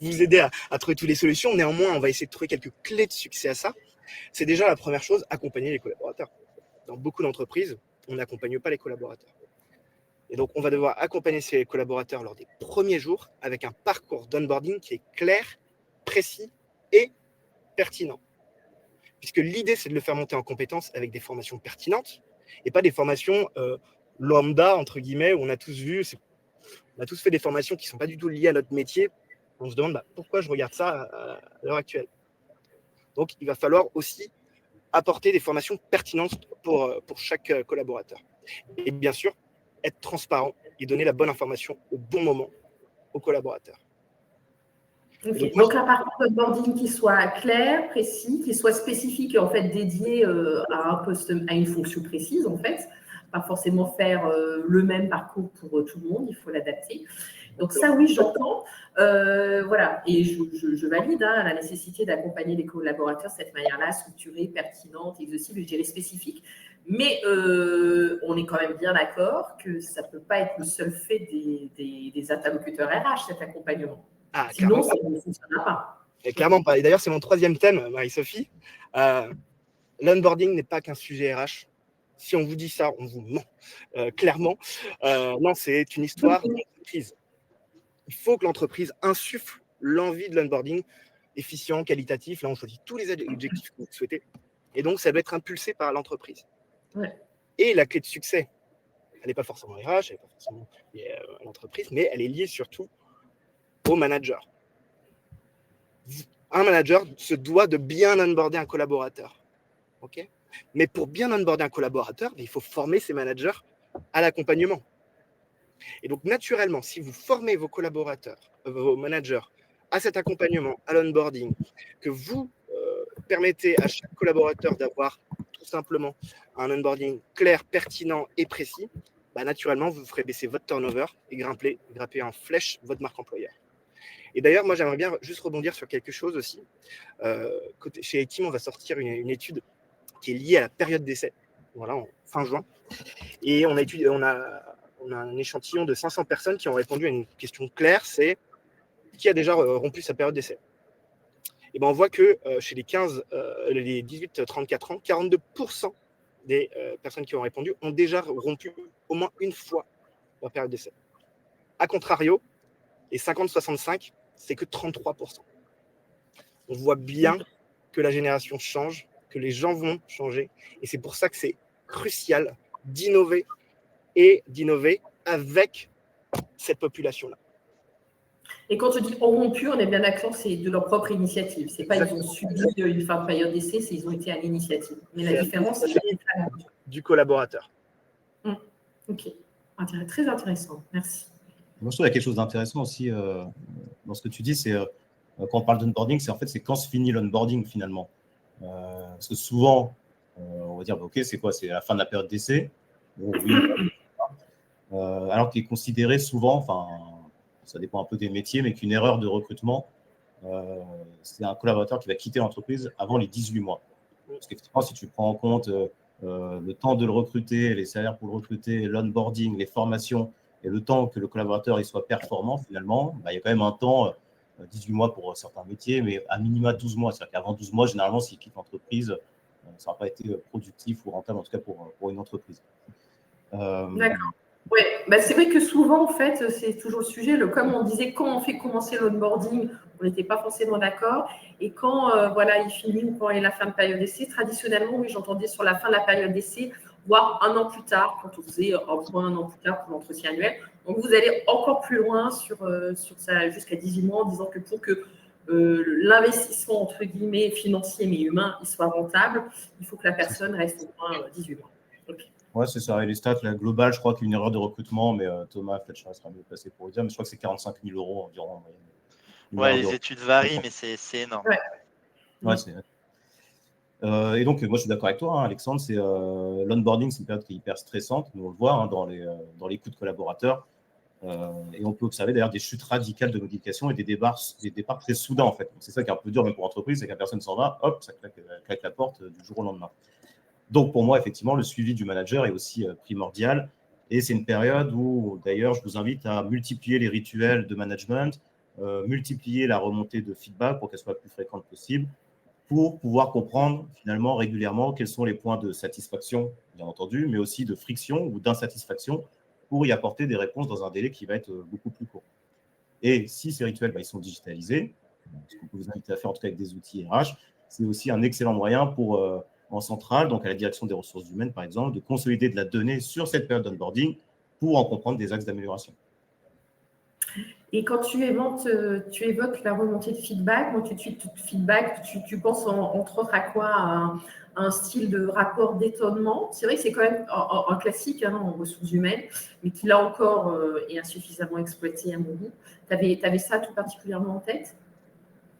vous aider à trouver toutes les solutions. Néanmoins, on va essayer de trouver quelques clés de succès à ça. C'est déjà la première chose, accompagner les collaborateurs. Dans beaucoup d'entreprises, on n'accompagne pas les collaborateurs. Et donc, on va devoir accompagner ces collaborateurs lors des premiers jours avec un parcours d'onboarding qui est clair, précis et pertinent. Puisque l'idée, c'est de le faire monter en compétences avec des formations pertinentes et pas des formations lambda, entre guillemets, où on a tous vu, On a tous fait des formations qui ne sont pas du tout liées à notre métier. On se demande pourquoi je regarde ça à l'heure actuelle. Donc, il va falloir aussi apporter des formations pertinentes pour chaque collaborateur. Et bien sûr, être transparent et donner la bonne information au bon moment aux collaborateurs. Okay. Donc, un parcours d'onboarding qui soit clair, précis, qui soit spécifique, en fait, dédié à un poste, à une fonction précise, en fait. Pas forcément faire le même parcours pour tout le monde, il faut l'adapter. Donc ça, oui, j'entends. Voilà, et je valide la nécessité d'accompagner les collaborateurs de cette manière-là, structurée, pertinente, exhaustive, je dirais spécifique. Mais on est quand même bien d'accord que ça ne peut pas être le seul fait des interlocuteurs RH, cet accompagnement. Sinon, ça ne fonctionnera pas. Et clairement pas. Et d'ailleurs, c'est mon 3e thème, Marie-Sophie. L'onboarding n'est pas qu'un sujet RH. Si on vous dit ça, on vous ment, clairement. Non, c'est une histoire d'entreprise. Il faut que l'entreprise insuffle l'envie de l'onboarding efficient, qualitatif. Là, on choisit tous les objectifs que vous souhaitez. Et donc, ça doit être impulsé par l'entreprise. Ouais. Et la clé de succès, elle n'est pas forcément RH, elle n'est pas forcément liée à l'entreprise, mais elle est liée surtout au manager. Un manager se doit de bien onboarder un collaborateur. Okay, mais pour bien onboarder un collaborateur, il faut former ses managers à l'accompagnement. Et donc, naturellement, si vous formez vos collaborateurs, vos managers à cet accompagnement, à l'onboarding, que vous permettez à chaque collaborateur d'avoir tout simplement un onboarding clair, pertinent et précis, naturellement, vous ferez baisser votre turnover et grimper en flèche votre marque employeur. Et d'ailleurs, moi, j'aimerais bien juste rebondir sur quelque chose aussi. Chez A-Team, on va sortir une étude qui est liée à la période d'essai, voilà, en fin juin. Et on a un échantillon de 500 personnes qui ont répondu à une question claire, c'est qui a déjà rompu sa période d'essai. Et on voit que chez les 18-34 ans, 42% des personnes qui ont répondu ont déjà rompu au moins une fois leur période d'essai. A contrario, les 50-65, c'est que 33%. On voit bien que la génération change, que les gens vont changer. Et c'est pour ça que c'est crucial d'innover et d'innover avec cette population-là. Et quand je dis rompu, on est bien d'accord, c'est de leur propre initiative. C'est pas ils ont subi une fin de période d'essai, c'est ils ont été à l'initiative. Mais la différence, c'est du collaborateur. Ok, très intéressant. Merci. Moi, je trouve qu'il y a quelque chose d'intéressant aussi dans ce que tu dis, c'est quand on parle d'onboarding, c'est quand se finit l'onboarding finalement. Parce que souvent, on va dire, ok, c'est quoi? C'est la fin de la période d'essai. Bon, oui. Alors qu'il est considéré souvent, enfin, ça dépend un peu des métiers, mais qu'une erreur de recrutement, c'est un collaborateur qui va quitter l'entreprise avant les 18 mois. Parce qu'effectivement, si tu prends en compte le temps de le recruter, les salaires pour le recruter, l'onboarding, les formations, et le temps que le collaborateur il soit performant, finalement, il y a quand même un temps, 18 mois pour certains métiers, mais à minima 12 mois. C'est-à-dire qu'avant 12 mois, généralement, s'il quitte l'entreprise, ça n'a pas été productif ou rentable, en tout cas pour une entreprise. D'accord. Oui, c'est vrai que souvent, en fait, c'est toujours le sujet. Comme on disait, quand on fait commencer l'onboarding, on n'était pas forcément d'accord. Et quand il finit ou quand il est la fin de période d'essai, traditionnellement, oui, j'entendais sur la fin de la période d'essai, voire un an plus tard, quand on faisait un point un an plus tard pour l'entretien annuel. Donc, vous allez encore plus loin sur ça jusqu'à 18 mois en disant que pour que l'investissement, entre guillemets, financier mais humain, il soit rentable, il faut que la personne reste au moins 18 mois. Okay. Ouais, c'est ça. Et les stats, la globale, je crois qu'il y a une erreur de recrutement, mais Thomas Fletcher sera mieux placé pour le dire, mais je crois que c'est 45 000 € environ. Ouais, les études varient, mais c'est énorme. Ouais, et donc, moi, je suis d'accord avec toi, Alexandre. L'onboarding, c'est une période qui est hyper stressante. Nous, on le voit dans les coûts de collaborateurs. Et on peut observer d'ailleurs des chutes radicales de modification et des départs très soudains, en fait. C'est ça qui est un peu dur, même pour l'entreprise, c'est qu'une personne s'en va, hop, ça claque la porte du jour au lendemain. Donc, pour moi, effectivement, le suivi du manager est aussi primordial. Et c'est une période où, d'ailleurs, je vous invite à multiplier les rituels de management, multiplier la remontée de feedback pour qu'elle soit la plus fréquente possible, pour pouvoir comprendre finalement régulièrement quels sont les points de satisfaction, bien entendu, mais aussi de friction ou d'insatisfaction pour y apporter des réponses dans un délai qui va être beaucoup plus court. Et si ces rituels ils sont digitalisés, ce qu'on peut vous inviter à faire en tout cas avec des outils RH, c'est aussi un excellent moyen pour, en centrale, donc à la direction des ressources humaines par exemple, de consolider de la donnée sur cette période d'onboarding pour en comprendre des axes d'amélioration. Et quand tu évoques la remontée de feedback, moi, tout de suite, feedback, tu penses entre autres à quoi? À un style de rapport d'étonnement. C'est vrai que c'est quand même un classique en ressources humaines, mais qui là encore est insuffisamment exploité à mon goût. Tu avais ça tout particulièrement en tête?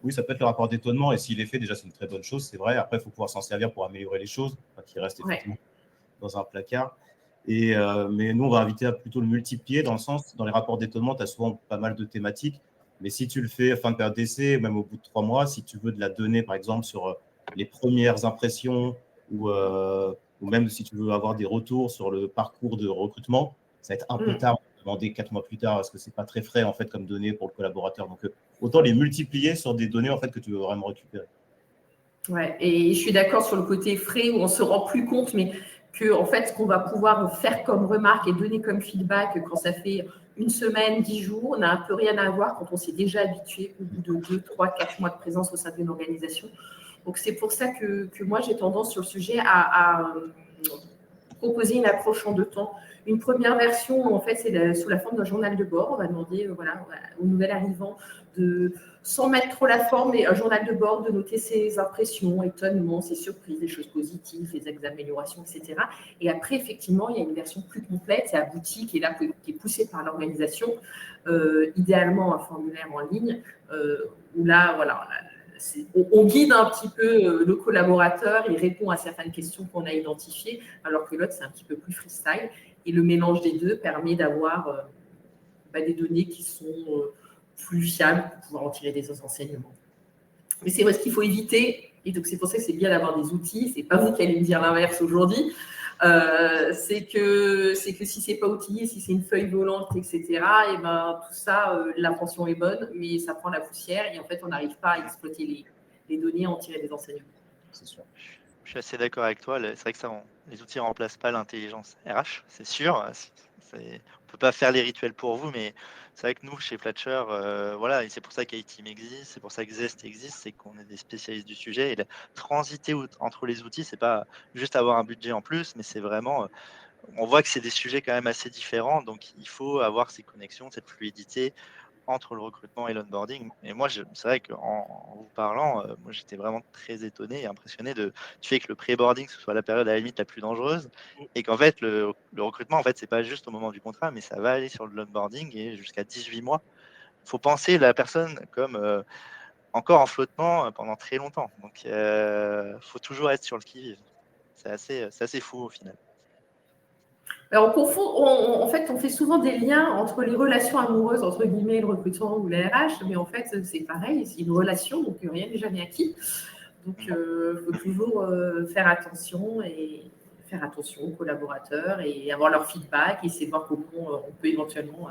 Oui, ça peut être le rapport d'étonnement, et s'il est fait, déjà, c'est une très bonne chose, c'est vrai. Après, il faut pouvoir s'en servir pour améliorer les choses, qui restent effectivement dans un placard. Mais nous, on va inviter à plutôt le multiplier, dans le sens, dans les rapports d'étonnement, tu as souvent pas mal de thématiques, mais si tu le fais fin de période d'essai, même au bout de 3 mois, si tu veux de la donnée, par exemple, sur les premières impressions, ou même si tu veux avoir des retours sur le parcours de recrutement, ça va être un peu tard de demander 4 mois plus tard, parce que ce n'est pas très frais en fait, comme données pour le collaborateur. Donc, autant les multiplier sur des données en fait, que tu veux vraiment récupérer. Ouais, et je suis d'accord sur le côté frais où on se rend plus compte, mais que en fait, ce qu'on va pouvoir faire comme remarque et donner comme feedback quand ça fait une semaine, 10 jours, n'a un peu rien à voir quand on s'est déjà habitué au bout de 2, 3, 4 mois de présence au sein d'une organisation. Donc, c'est pour ça que moi, j'ai tendance sur le sujet à proposer une approche en 2 temps. Une première version, en fait, c'est sous la forme d'un journal de bord. On va demander au nouvel arrivant de, sans mettre trop la forme, mais un journal de bord, de noter ses impressions, étonnements, ses surprises, les choses positives, les améliorations, etc. Et après, effectivement, il y a une version plus complète et aboutie qui est là, qui est poussée par l'organisation, idéalement un formulaire en ligne, où là, voilà, on guide un petit peu le collaborateur, il répond à certaines questions qu'on a identifiées, alors que l'autre, c'est un petit peu plus freestyle. Et le mélange des deux permet d'avoir des données qui sont plus fiables pour pouvoir en tirer des enseignements. Mais c'est vrai ce qu'il faut éviter, et donc c'est pour ça que c'est bien d'avoir des outils, c'est pas vous qui allez me dire l'inverse aujourd'hui, c'est que si c'est pas outillé, si c'est une feuille volante, etc., et ben tout ça, l'intention est bonne, mais ça prend la poussière et en fait on n'arrive pas à exploiter les données, à en tirer des enseignements. C'est sûr. Je suis assez d'accord avec toi. C'est vrai que les outils ne remplacent pas l'intelligence RH, c'est sûr. On ne peut pas faire les rituels pour vous, mais c'est vrai que nous, chez Fletcher, voilà, et c'est pour ça qu'A-Team existe, c'est pour ça que Zest existe, c'est qu'on est des spécialistes du sujet. Et transiter entre les outils, c'est pas juste avoir un budget en plus, mais c'est vraiment, on voit que c'est des sujets quand même assez différents, donc il faut avoir ces connexions, cette fluidité entre le recrutement et l'onboarding. Et moi, c'est vrai qu'en vous parlant, moi, j'étais vraiment très étonné et impressionné du fait que le pré-boarding, ce soit la période à la limite la plus dangereuse, et qu'en fait, le recrutement, en fait, c'est pas juste au moment du contrat, mais ça va aller sur l'onboarding et jusqu'à 18 mois. Il faut penser la personne comme encore en flottement pendant très longtemps. Donc, il faut toujours être sur le qui-vive. C'est assez fou au final. Alors, on confond, en fait, on fait souvent des liens entre les relations amoureuses, entre guillemets, le recrutement ou la RH, mais en fait, c'est pareil, c'est une relation, donc rien n'est jamais acquis. Donc, il faut toujours faire attention aux collaborateurs et avoir leur feedback et essayer de voir comment on peut éventuellement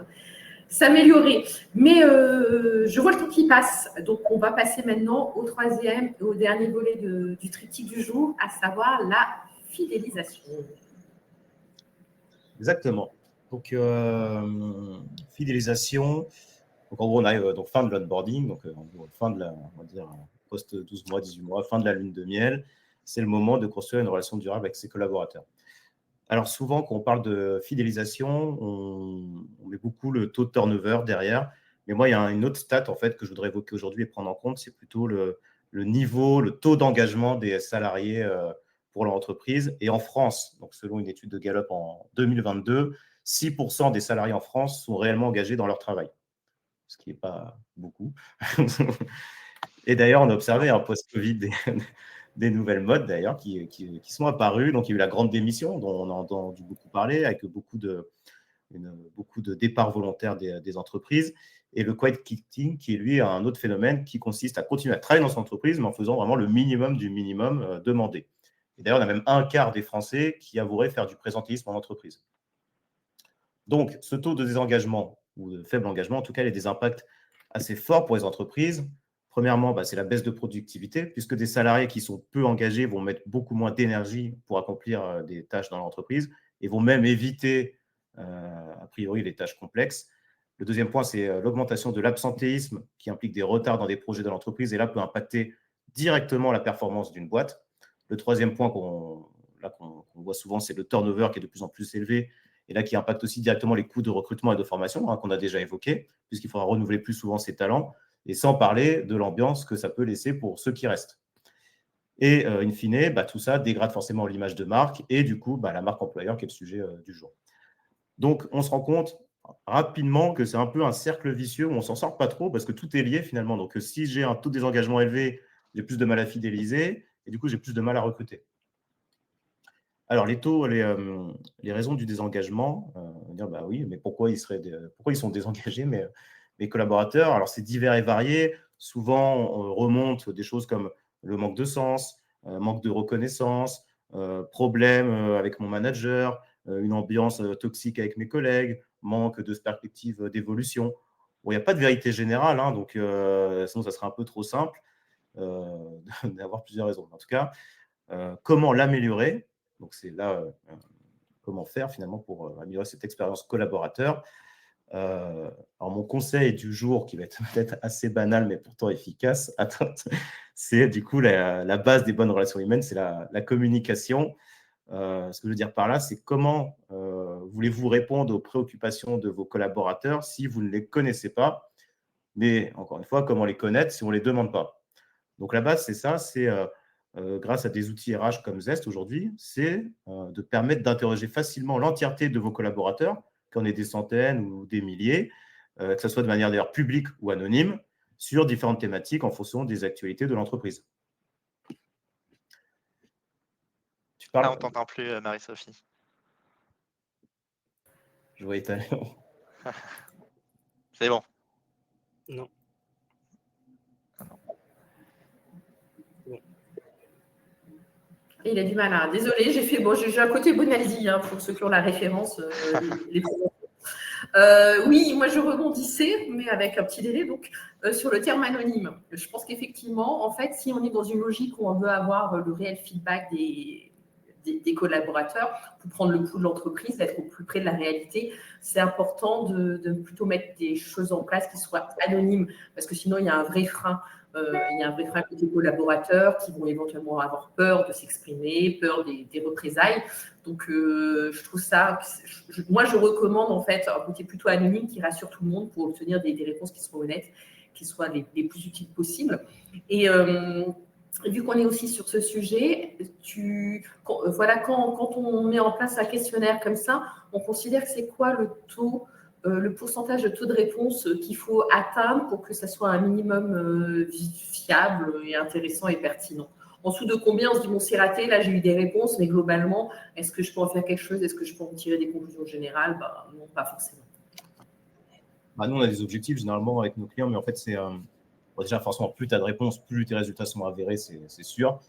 s'améliorer. Mais je vois le temps qui passe, donc on va passer maintenant au troisième et au dernier volet du triptyque du jour, à savoir la fidélisation. Exactement. Donc, fidélisation. Donc, en gros, on arrive donc fin de l'onboarding, donc fin de la, on va dire, post 12 mois, 18 mois, fin de la lune de miel. C'est le moment de construire une relation durable avec ses collaborateurs. Alors, souvent, quand on parle de fidélisation, on met beaucoup le taux de turnover derrière. Mais moi, il y a une autre stat, en fait, que je voudrais évoquer aujourd'hui et prendre en compte, c'est plutôt le niveau, le taux d'engagement des salariés pour leur entreprise. Et en France, donc selon une étude de Gallup en 2022, 6% des salariés en France sont réellement engagés dans leur travail, ce qui n'est pas beaucoup. Et d'ailleurs, on a observé un post-Covid des nouvelles modes, d'ailleurs, qui sont apparues. Donc, il y a eu la grande démission, dont on a entendu beaucoup parler, avec beaucoup de départs volontaires des entreprises. Et le quiet quitting, qui est, lui, un autre phénomène qui consiste à continuer à travailler dans son entreprise, mais en faisant vraiment le minimum du minimum demandé. Et d'ailleurs, on a même un quart des Français qui avoueraient faire du présentéisme en entreprise. Donc, ce taux de désengagement, ou de faible engagement, en tout cas, il y a des impacts assez forts pour les entreprises. Premièrement, c'est la baisse de productivité, puisque des salariés qui sont peu engagés vont mettre beaucoup moins d'énergie pour accomplir des tâches dans l'entreprise et vont même éviter, a priori, les tâches complexes. Le deuxième point, c'est l'augmentation de l'absentéisme qui implique des retards dans des projets de l'entreprise et là peut impacter directement la performance d'une boîte. Le troisième point qu'on voit souvent, c'est le turnover qui est de plus en plus élevé et là qui impacte aussi directement les coûts de recrutement et de formation qu'on a déjà évoqués, puisqu'il faudra renouveler plus souvent ses talents, et sans parler de l'ambiance que ça peut laisser pour ceux qui restent. Et in fine, tout ça dégrade forcément l'image de marque et du coup, la marque employeur qui est le sujet du jour. Donc, on se rend compte rapidement que c'est un peu un cercle vicieux où on ne s'en sort pas trop parce que tout est lié finalement. Donc, si j'ai un taux de désengagement élevé, j'ai plus de mal à fidéliser et du coup, j'ai plus de mal à recruter. Alors, les raisons du désengagement, on va dire, oui, mais pourquoi ils sont désengagés, mes collaborateurs? Alors, c'est divers et varié. Souvent, on remonte des choses comme le manque de sens, manque de reconnaissance, problème avec mon manager, une ambiance toxique avec mes collègues, manque de perspective d'évolution. Bon, il n'y a pas de vérité générale, donc sinon, ça serait un peu trop simple d'avoir plusieurs raisons. En tout cas, comment l'améliorer? Donc, c'est là comment faire finalement pour améliorer cette expérience collaborateur. Alors, mon conseil du jour, qui va être peut-être assez banal, mais pourtant efficace, c'est du coup la base des bonnes relations humaines, c'est la communication. Ce que je veux dire par là, c'est comment voulez-vous répondre aux préoccupations de vos collaborateurs si vous ne les connaissez pas, mais encore une fois, comment les connaître si on ne les demande pas. Donc, la base, c'est ça, c'est grâce à des outils RH comme Zest aujourd'hui, c'est de permettre d'interroger facilement l'entièreté de vos collaborateurs, qu'on ait des centaines ou des milliers, que ce soit de manière d'ailleurs publique ou anonyme, sur différentes thématiques en fonction des actualités de l'entreprise. Tu parles... on ne t'entend plus, Marie-Sophie. Je vois étaler. C'est bon. Non. Il a du mal. Désolée, j'ai un côté Bonaldi pour ceux qui ont la référence. Oui, moi je rebondissais, mais avec un petit délai, donc sur le terme anonyme. Je pense qu'effectivement, en fait, si on est dans une logique où on veut avoir le réel feedback des collaborateurs pour prendre le pouls de l'entreprise, d'être au plus près de la réalité, c'est important de plutôt mettre des choses en place qui soient anonymes, parce que sinon il y a un vrai frein. Il y a un vrai frein côté collaborateurs qui vont éventuellement avoir peur de s'exprimer, peur des représailles. Donc, je trouve ça... Moi, je recommande en fait un côté plutôt anonyme qui rassure tout le monde pour obtenir des réponses qui soient honnêtes, qui soient les plus utiles possibles. Et vu qu'on est aussi sur ce sujet, quand on met en place un questionnaire comme ça, on considère que c'est quoi le pourcentage de taux de réponse qu'il faut atteindre pour que ça soit un minimum fiable et intéressant et pertinent. En dessous de combien on se dit, bon, c'est raté, là j'ai eu des réponses, mais globalement, est-ce que je peux en faire quelque chose? Est-ce que je peux en tirer des conclusions générales? Non, pas forcément. Nous, on a des objectifs généralement avec nos clients, mais en fait, c'est déjà forcément plus tu as de réponses, plus tes résultats sont avérés, c'est sûr.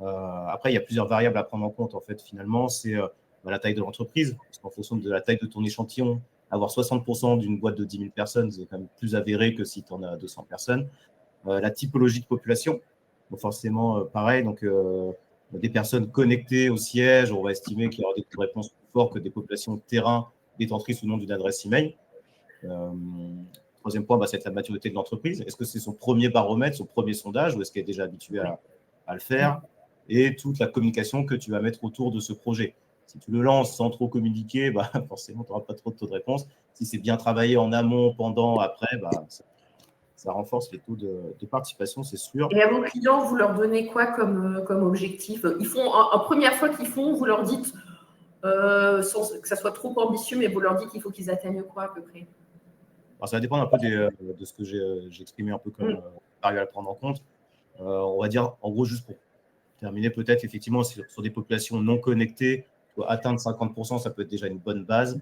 Après, il y a plusieurs variables à prendre en compte, en fait, finalement, c'est la taille de l'entreprise, parce qu'en fonction de la taille de ton échantillon, avoir 60% d'une boîte de 10 000 personnes, c'est quand même plus avéré que si tu en as 200 personnes. La typologie de population, donc forcément, pareil, donc des personnes connectées au siège, on va estimer qu'il y aura des taux de réponse plus forts que des populations de terrain détentrices ou non d'une adresse email. Troisième point, c'est la maturité de l'entreprise. Est-ce que c'est son premier baromètre, son premier sondage, ou est-ce qu'elle est déjà habituée à le faire? Et toute la communication que tu vas mettre autour de ce projet. Si tu le lances sans trop communiquer, forcément, tu n'auras pas trop de taux de réponse. Si c'est bien travaillé en amont, pendant, après, ça renforce les taux de participation, c'est sûr. Et à vos clients, vous leur donnez quoi comme objectif? Ils font, en première fois qu'ils font, vous leur dites, sans que ça soit trop ambitieux, mais vous leur dites qu'il faut qu'ils atteignent quoi à peu près? Alors, ça va dépendre un peu de ce que j'ai exprimé un peu comme variable à prendre en compte. On va dire, en gros, juste pour terminer, peut-être effectivement sur des populations non connectées, atteindre 50%, ça peut être déjà une bonne base.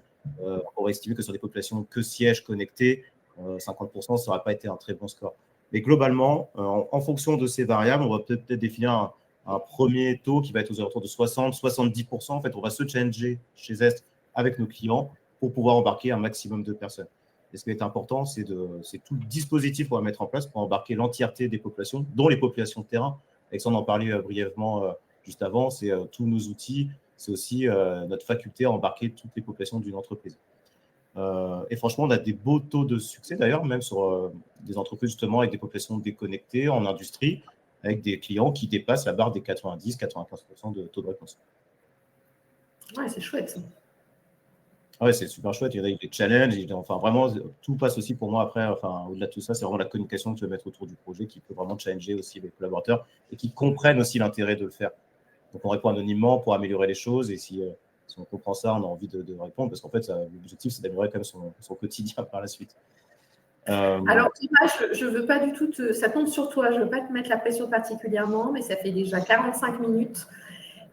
On va estimer que sur des populations que sièges connectés, 50%, ça n'aurait pas été un très bon score. Mais globalement, en fonction de ces variables, on va peut-être définir un premier taux qui va être aux alentours de 60-70%. En fait, on va se challenger chez Zest avec nos clients pour pouvoir embarquer un maximum de personnes. Et ce qui est important, c'est tout le dispositif qu'on va mettre en place pour embarquer l'entièreté des populations, dont les populations de terrain. Alexandre en parlait brièvement juste avant, c'est tous nos outils, c'est aussi notre faculté à embarquer toutes les populations d'une entreprise. Et franchement, on a des beaux taux de succès d'ailleurs, même sur des entreprises justement avec des populations déconnectées en industrie, avec des clients qui dépassent la barre des 90-95% de taux de réponse. Ouais, c'est chouette. Ouais, c'est super chouette. Il y en a des challenges. Enfin, vraiment, tout passe aussi pour moi après. Enfin, au-delà de tout ça, c'est vraiment la communication que tu veux mettre autour du projet qui peut vraiment challenger aussi les collaborateurs et qui comprennent aussi l'intérêt de le faire. Donc, on répond anonymement pour améliorer les choses. Et si on comprend ça, on a envie de répondre parce qu'en fait, l'objectif, c'est d'améliorer quand même son quotidien par la suite. Alors, Thomas, je ne veux pas du tout ça tombe sur toi. Je ne veux pas te mettre la pression particulièrement, mais ça fait déjà 45 minutes.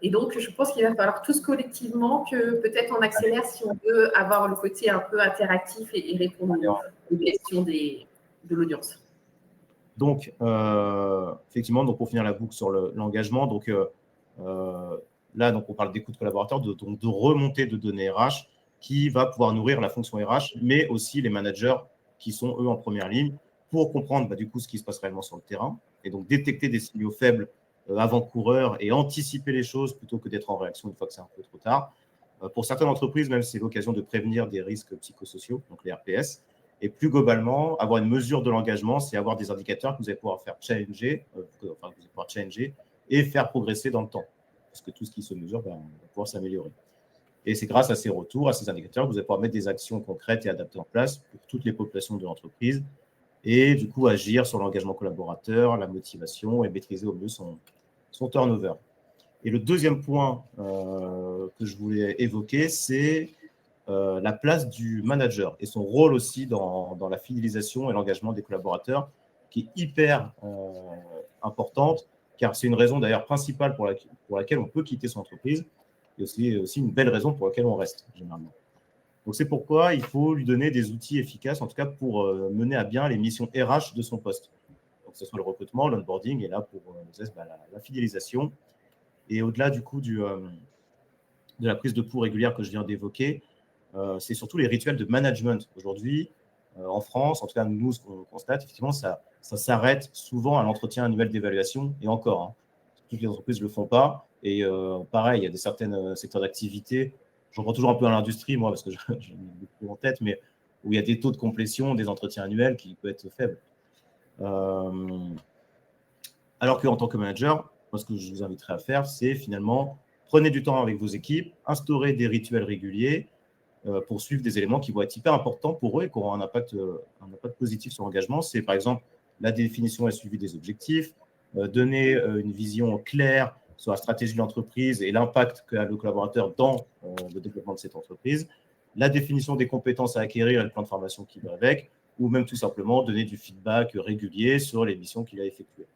Et donc, je pense qu'il va falloir tous collectivement que peut-être on accélère si on veut avoir le côté un peu interactif et répondre aux questions de l'audience. Donc, effectivement, donc pour finir la boucle sur l'engagement, donc là, donc on parle d'écoute collaborateur, de remontée de données RH qui va pouvoir nourrir la fonction RH, mais aussi les managers qui sont eux en première ligne pour comprendre du coup ce qui se passe réellement sur le terrain et donc détecter des signaux faibles avant-coureurs et anticiper les choses plutôt que d'être en réaction une fois que c'est un peu trop tard. Pour certaines entreprises, même c'est l'occasion de prévenir des risques psychosociaux, donc les RPS. Et plus globalement, avoir une mesure de l'engagement, c'est avoir des indicateurs que vous allez pouvoir faire challenger, et faire progresser dans le temps. Parce que tout ce qui se mesure va pouvoir s'améliorer. Et c'est grâce à ces retours, à ces indicateurs, que vous allez pouvoir mettre des actions concrètes et adaptées en place pour toutes les populations de l'entreprise et du coup agir sur l'engagement collaborateur, la motivation et maîtriser au mieux son turnover. Et le deuxième point que je voulais évoquer, c'est la place du manager et son rôle aussi dans la fidélisation et l'engagement des collaborateurs, qui est hyper importante, car c'est une raison d'ailleurs principale pour laquelle on peut quitter son entreprise, et aussi une belle raison pour laquelle on reste généralement. Donc c'est pourquoi il faut lui donner des outils efficaces, en tout cas pour mener à bien les missions RH de son poste. Donc que ce soit le recrutement, l'onboarding, et là pour la fidélisation. Et au-delà du coup de la prise de pouls régulière que je viens d'évoquer, c'est surtout les rituels de management. Aujourd'hui, en France, en tout cas nous, ce qu'on constate, effectivement, ça s'arrête souvent à l'entretien annuel d'évaluation, et encore, hein, toutes les entreprises ne le font pas. Et pareil, il y a certains secteurs d'activité, j'en prends toujours un peu à l'industrie, moi, parce que j'ai beaucoup en tête, mais où il y a des taux de complétion des entretiens annuels qui peuvent être faibles. Alors qu'en tant que manager, moi, ce que je vous inviterais à faire, c'est finalement prenez du temps avec vos équipes, instaurez des rituels réguliers pour suivre des éléments qui vont être hyper importants pour eux et qui auront un impact positif sur l'engagement. C'est par exemple la définition et le suivi des objectifs, donner une vision claire sur la stratégie de l'entreprise et l'impact qu'a le collaborateur dans le développement de cette entreprise, la définition des compétences à acquérir et le plan de formation qui va avec, ou même tout simplement donner du feedback régulier sur les missions qu'il a effectuées.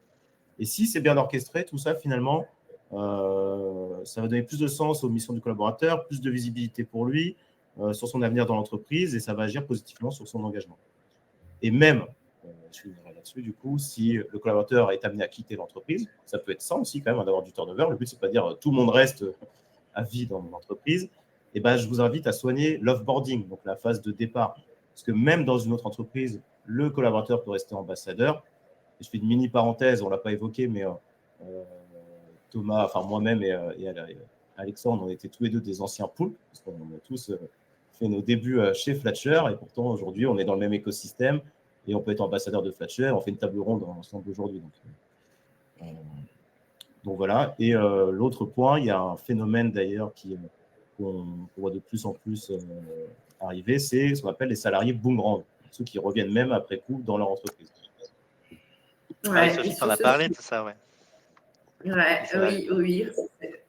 Et si c'est bien orchestré, tout ça, finalement, ça va donner plus de sens aux missions du collaborateur, plus de visibilité pour lui, sur son avenir dans l'entreprise, et ça va agir positivement sur son engagement. Et même, je finirai là-dessus, du coup, si le collaborateur est amené à quitter l'entreprise, ça peut être ça aussi quand même, d'avoir du turnover. Le but, c'est pas de dire tout le monde reste à vie dans l'entreprise. Et ben, je vous invite à soigner l'offboarding, donc la phase de départ. Parce que même dans une autre entreprise, le collaborateur peut rester ambassadeur. Je fais une mini parenthèse, on ne l'a pas évoqué, mais Thomas, enfin moi-même et Alexandre, on était tous les deux des anciens poulpes, parce qu'on a tous fait nos débuts chez Flatcher, et pourtant aujourd'hui on est dans le même écosystème et on peut être ambassadeur de Flatcher. On fait une table ronde ensemble aujourd'hui. Donc voilà. Et l'autre point, il y a un phénomène d'ailleurs qu'on voit de plus en plus arriver, c'est ce qu'on appelle les salariés boomerang, ceux qui reviennent même après coup dans leur entreprise. Ouais, Sophie, t'en as parlé de ça, ouais. Ouais, oui.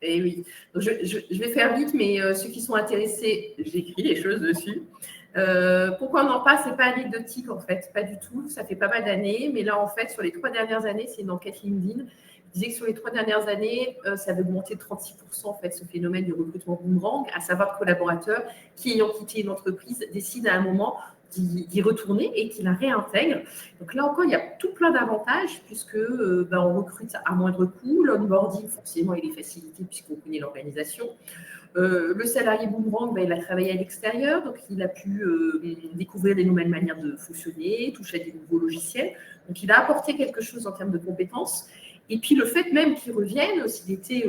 Et oui. Donc, je vais faire vite, mais ceux qui sont intéressés, j'écris les choses dessus. Pourquoi on en parle? C'est pas anecdotique en fait, pas du tout. Ça fait pas mal d'années, mais là en fait, sur les 3 dernières années, c'est une enquête LinkedIn. Il disait que sur les 3 dernières années, ça avait augmenté de 36% en fait ce phénomène du recrutement boomerang, à savoir collaborateurs qui, ayant quitté une entreprise, décident à un moment d'y retourner et qui la réintègre. Donc là encore, il y a tout plein d'avantages puisque on recrute à moindre coût. L'onboarding, forcément, il est facilité puisqu'on connaît l'organisation. Le salarié boomerang, il a travaillé à l'extérieur, donc il a pu découvrir des nouvelles manières de fonctionner, toucher à des nouveaux logiciels. Donc il a apporté quelque chose en termes de compétences. Et puis le fait même qu'il revienne, s'il était,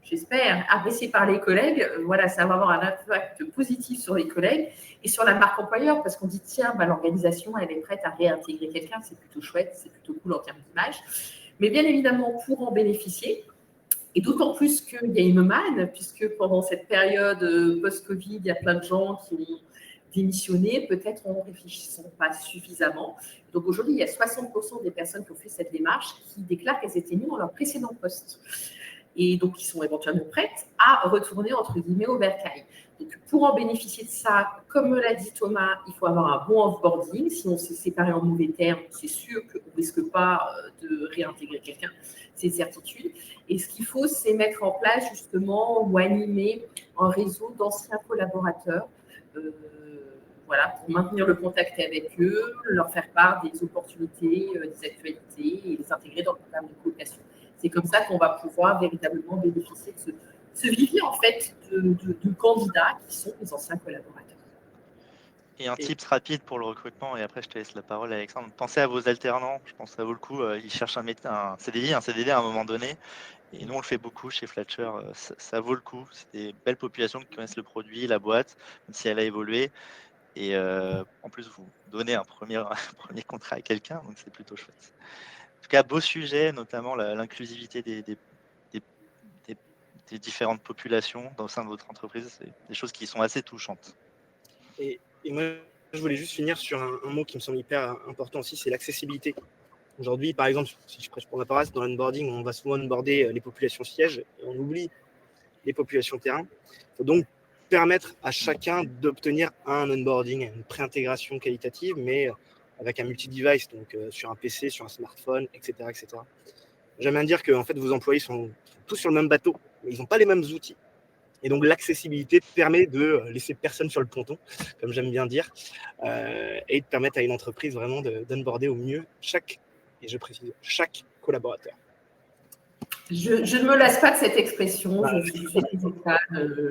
j'espère, apprécié par les collègues, ça va avoir un impact positif sur les collègues et sur la marque employeur, parce qu'on dit, tiens, l'organisation, elle est prête à réintégrer quelqu'un, c'est plutôt chouette, c'est plutôt cool en termes d'image. Mais bien évidemment, pour en bénéficier, Et d'autant plus qu'il y a une manne, puisque pendant cette période post-Covid, il y a plein de gens qui ont démissionné, peut-être en ne réfléchissant pas suffisamment. Donc aujourd'hui, il y a 60% des personnes qui ont fait cette démarche qui déclarent qu'elles étaient mises dans leur précédent poste. Et donc, qui sont éventuellement prêtes à retourner, entre guillemets, au bercail. Donc, pour en bénéficier de ça, comme l'a dit Thomas, il faut avoir un bon offboarding. Si on s'est séparé en mauvais termes, c'est sûr qu'on ne risque pas de réintégrer quelqu'un, c'est une certitude. Et ce qu'il faut, c'est mettre en place, justement, ou animer un réseau d'anciens collaborateurs, voilà, pour maintenir le contact avec eux, leur faire part des opportunités, des actualités et les intégrer dans le programme de coopération. C'est comme ça qu'on va pouvoir véritablement bénéficier de ce vivier en fait de candidats qui sont les anciens collaborateurs. Et un tips rapide pour le recrutement, et après je te laisse la parole, Alexandre. Pensez à vos alternants, je pense que ça vaut le coup. Ils cherchent un CDI à un moment donné. Et nous, on le fait beaucoup chez Fletcher. Ça vaut le coup. C'est des belles populations qui connaissent le produit, la boîte, même si elle a évolué. Et en plus, vous donnez un premier contrat à quelqu'un, donc c'est plutôt chouette. En tout cas, beau sujet, notamment l'inclusivité des différentes populations au sein de votre entreprise. C'est des choses qui sont assez touchantes. Et moi, je voulais juste finir sur un mot qui me semble hyper important aussi, c'est l'accessibilité. Aujourd'hui, par exemple, si je prêche pour ma paroisse, dans l'onboarding, on va souvent onboarder les populations sièges et on oublie les populations terrain. Il faut donc permettre à chacun d'obtenir un onboarding, une préintégration qualitative, mais avec un multi-device, donc sur un PC, sur un smartphone, etc. etc. J'aime bien dire que en fait, vos employés sont tous sur le même bateau, mais ils n'ont pas les mêmes outils. Et donc, l'accessibilité permet de laisser personne sur le ponton, comme j'aime bien dire, et de permettre à une entreprise vraiment d'onboarder au mieux chaque collaborateur. Je ne me lasse pas de cette expression,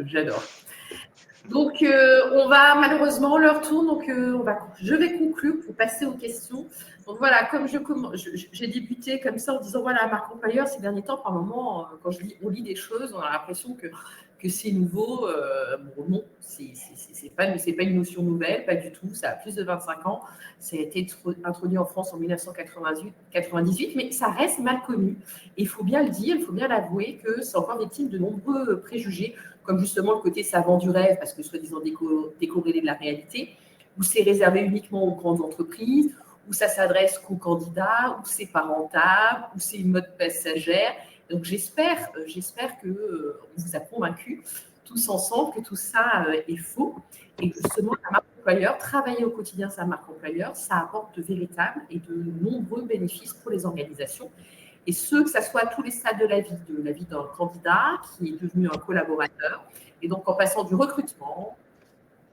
j'adore. Donc, on va malheureusement, l'heure tourne, donc je vais conclure pour passer aux questions. Donc voilà, comme j'ai débuté comme ça en disant, voilà, marque employeur, ces derniers temps, par moment, quand on lit des choses, on a l'impression que c'est nouveau. Bon, non, c'est pas une notion nouvelle, pas du tout. Ça a plus de 25 ans. Ça a été introduit en France en 1998, mais ça reste mal connu. Et il faut bien le dire, il faut bien l'avouer que c'est encore victime de nombreux préjugés, comme justement le côté savant du rêve, parce que soi-disant décorrélé de la réalité, où c'est réservé uniquement aux grandes entreprises, où ça s'adresse qu'aux candidats, où c'est pas rentable, où c'est une mode passagère. Donc j'espère que on vous a convaincus tous ensemble que tout ça est faux et que justement la marque employeur, travailler au quotidien sa marque employeur, ça apporte de véritables et de nombreux bénéfices pour les organisations. Et que ça soit à tous les stades de la vie d'un candidat qui est devenu un collaborateur, et donc en passant du recrutement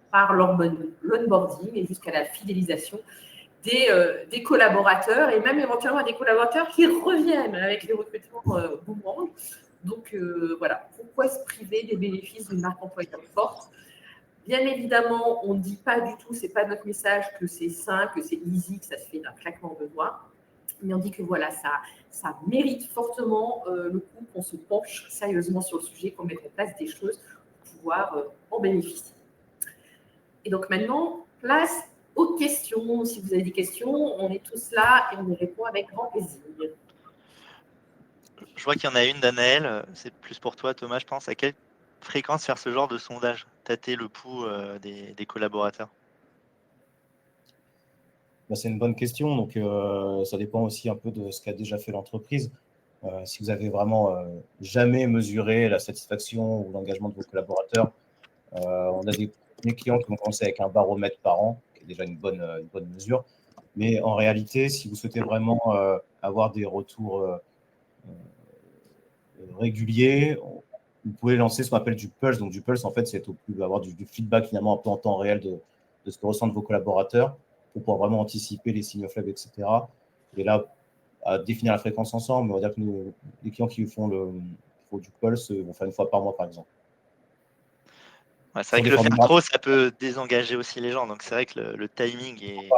par l'onboarding et jusqu'à la fidélisation des collaborateurs et même éventuellement des collaborateurs qui reviennent avec les recrutements boomerang. Donc voilà, pourquoi se priver des bénéfices d'une marque employeur forte? Bien évidemment, on ne dit pas du tout, ce n'est pas notre message que c'est simple, que c'est easy, que ça se fait d'un claquement de doigts. Mais on dit que voilà, ça mérite fortement le coup qu'on se penche sérieusement sur le sujet, qu'on mette en place des choses pour pouvoir en bénéficier. Et donc maintenant, place aux questions. Si vous avez des questions, on est tous là et on y répond avec grand plaisir. Je vois qu'il y en a une d'Anaël, c'est plus pour toi Thomas, je pense. À quelle fréquence faire ce genre de sondage, tâter le pouls des collaborateurs? C'est une bonne question. Donc, ça dépend aussi un peu de ce qu'a déjà fait l'entreprise. Si vous avez vraiment jamais mesuré la satisfaction ou l'engagement de vos collaborateurs, on a des clients qui vont commencer avec un baromètre par an, qui est déjà une bonne mesure. Mais en réalité, si vous souhaitez vraiment avoir des retours réguliers, vous pouvez lancer ce qu'on appelle du pulse. Donc, du pulse, en fait, c'est avoir du feedback finalement un peu en temps réel de ce que ressentent vos collaborateurs pour pouvoir vraiment anticiper les signaux faibles, etc. Et là, à définir la fréquence ensemble, on va dire que les clients qui font du pulse vont faire une fois par mois, par exemple. Ouais, c'est vrai que le faire trop, ça peut désengager aussi les gens. Donc, c'est vrai que le timing est...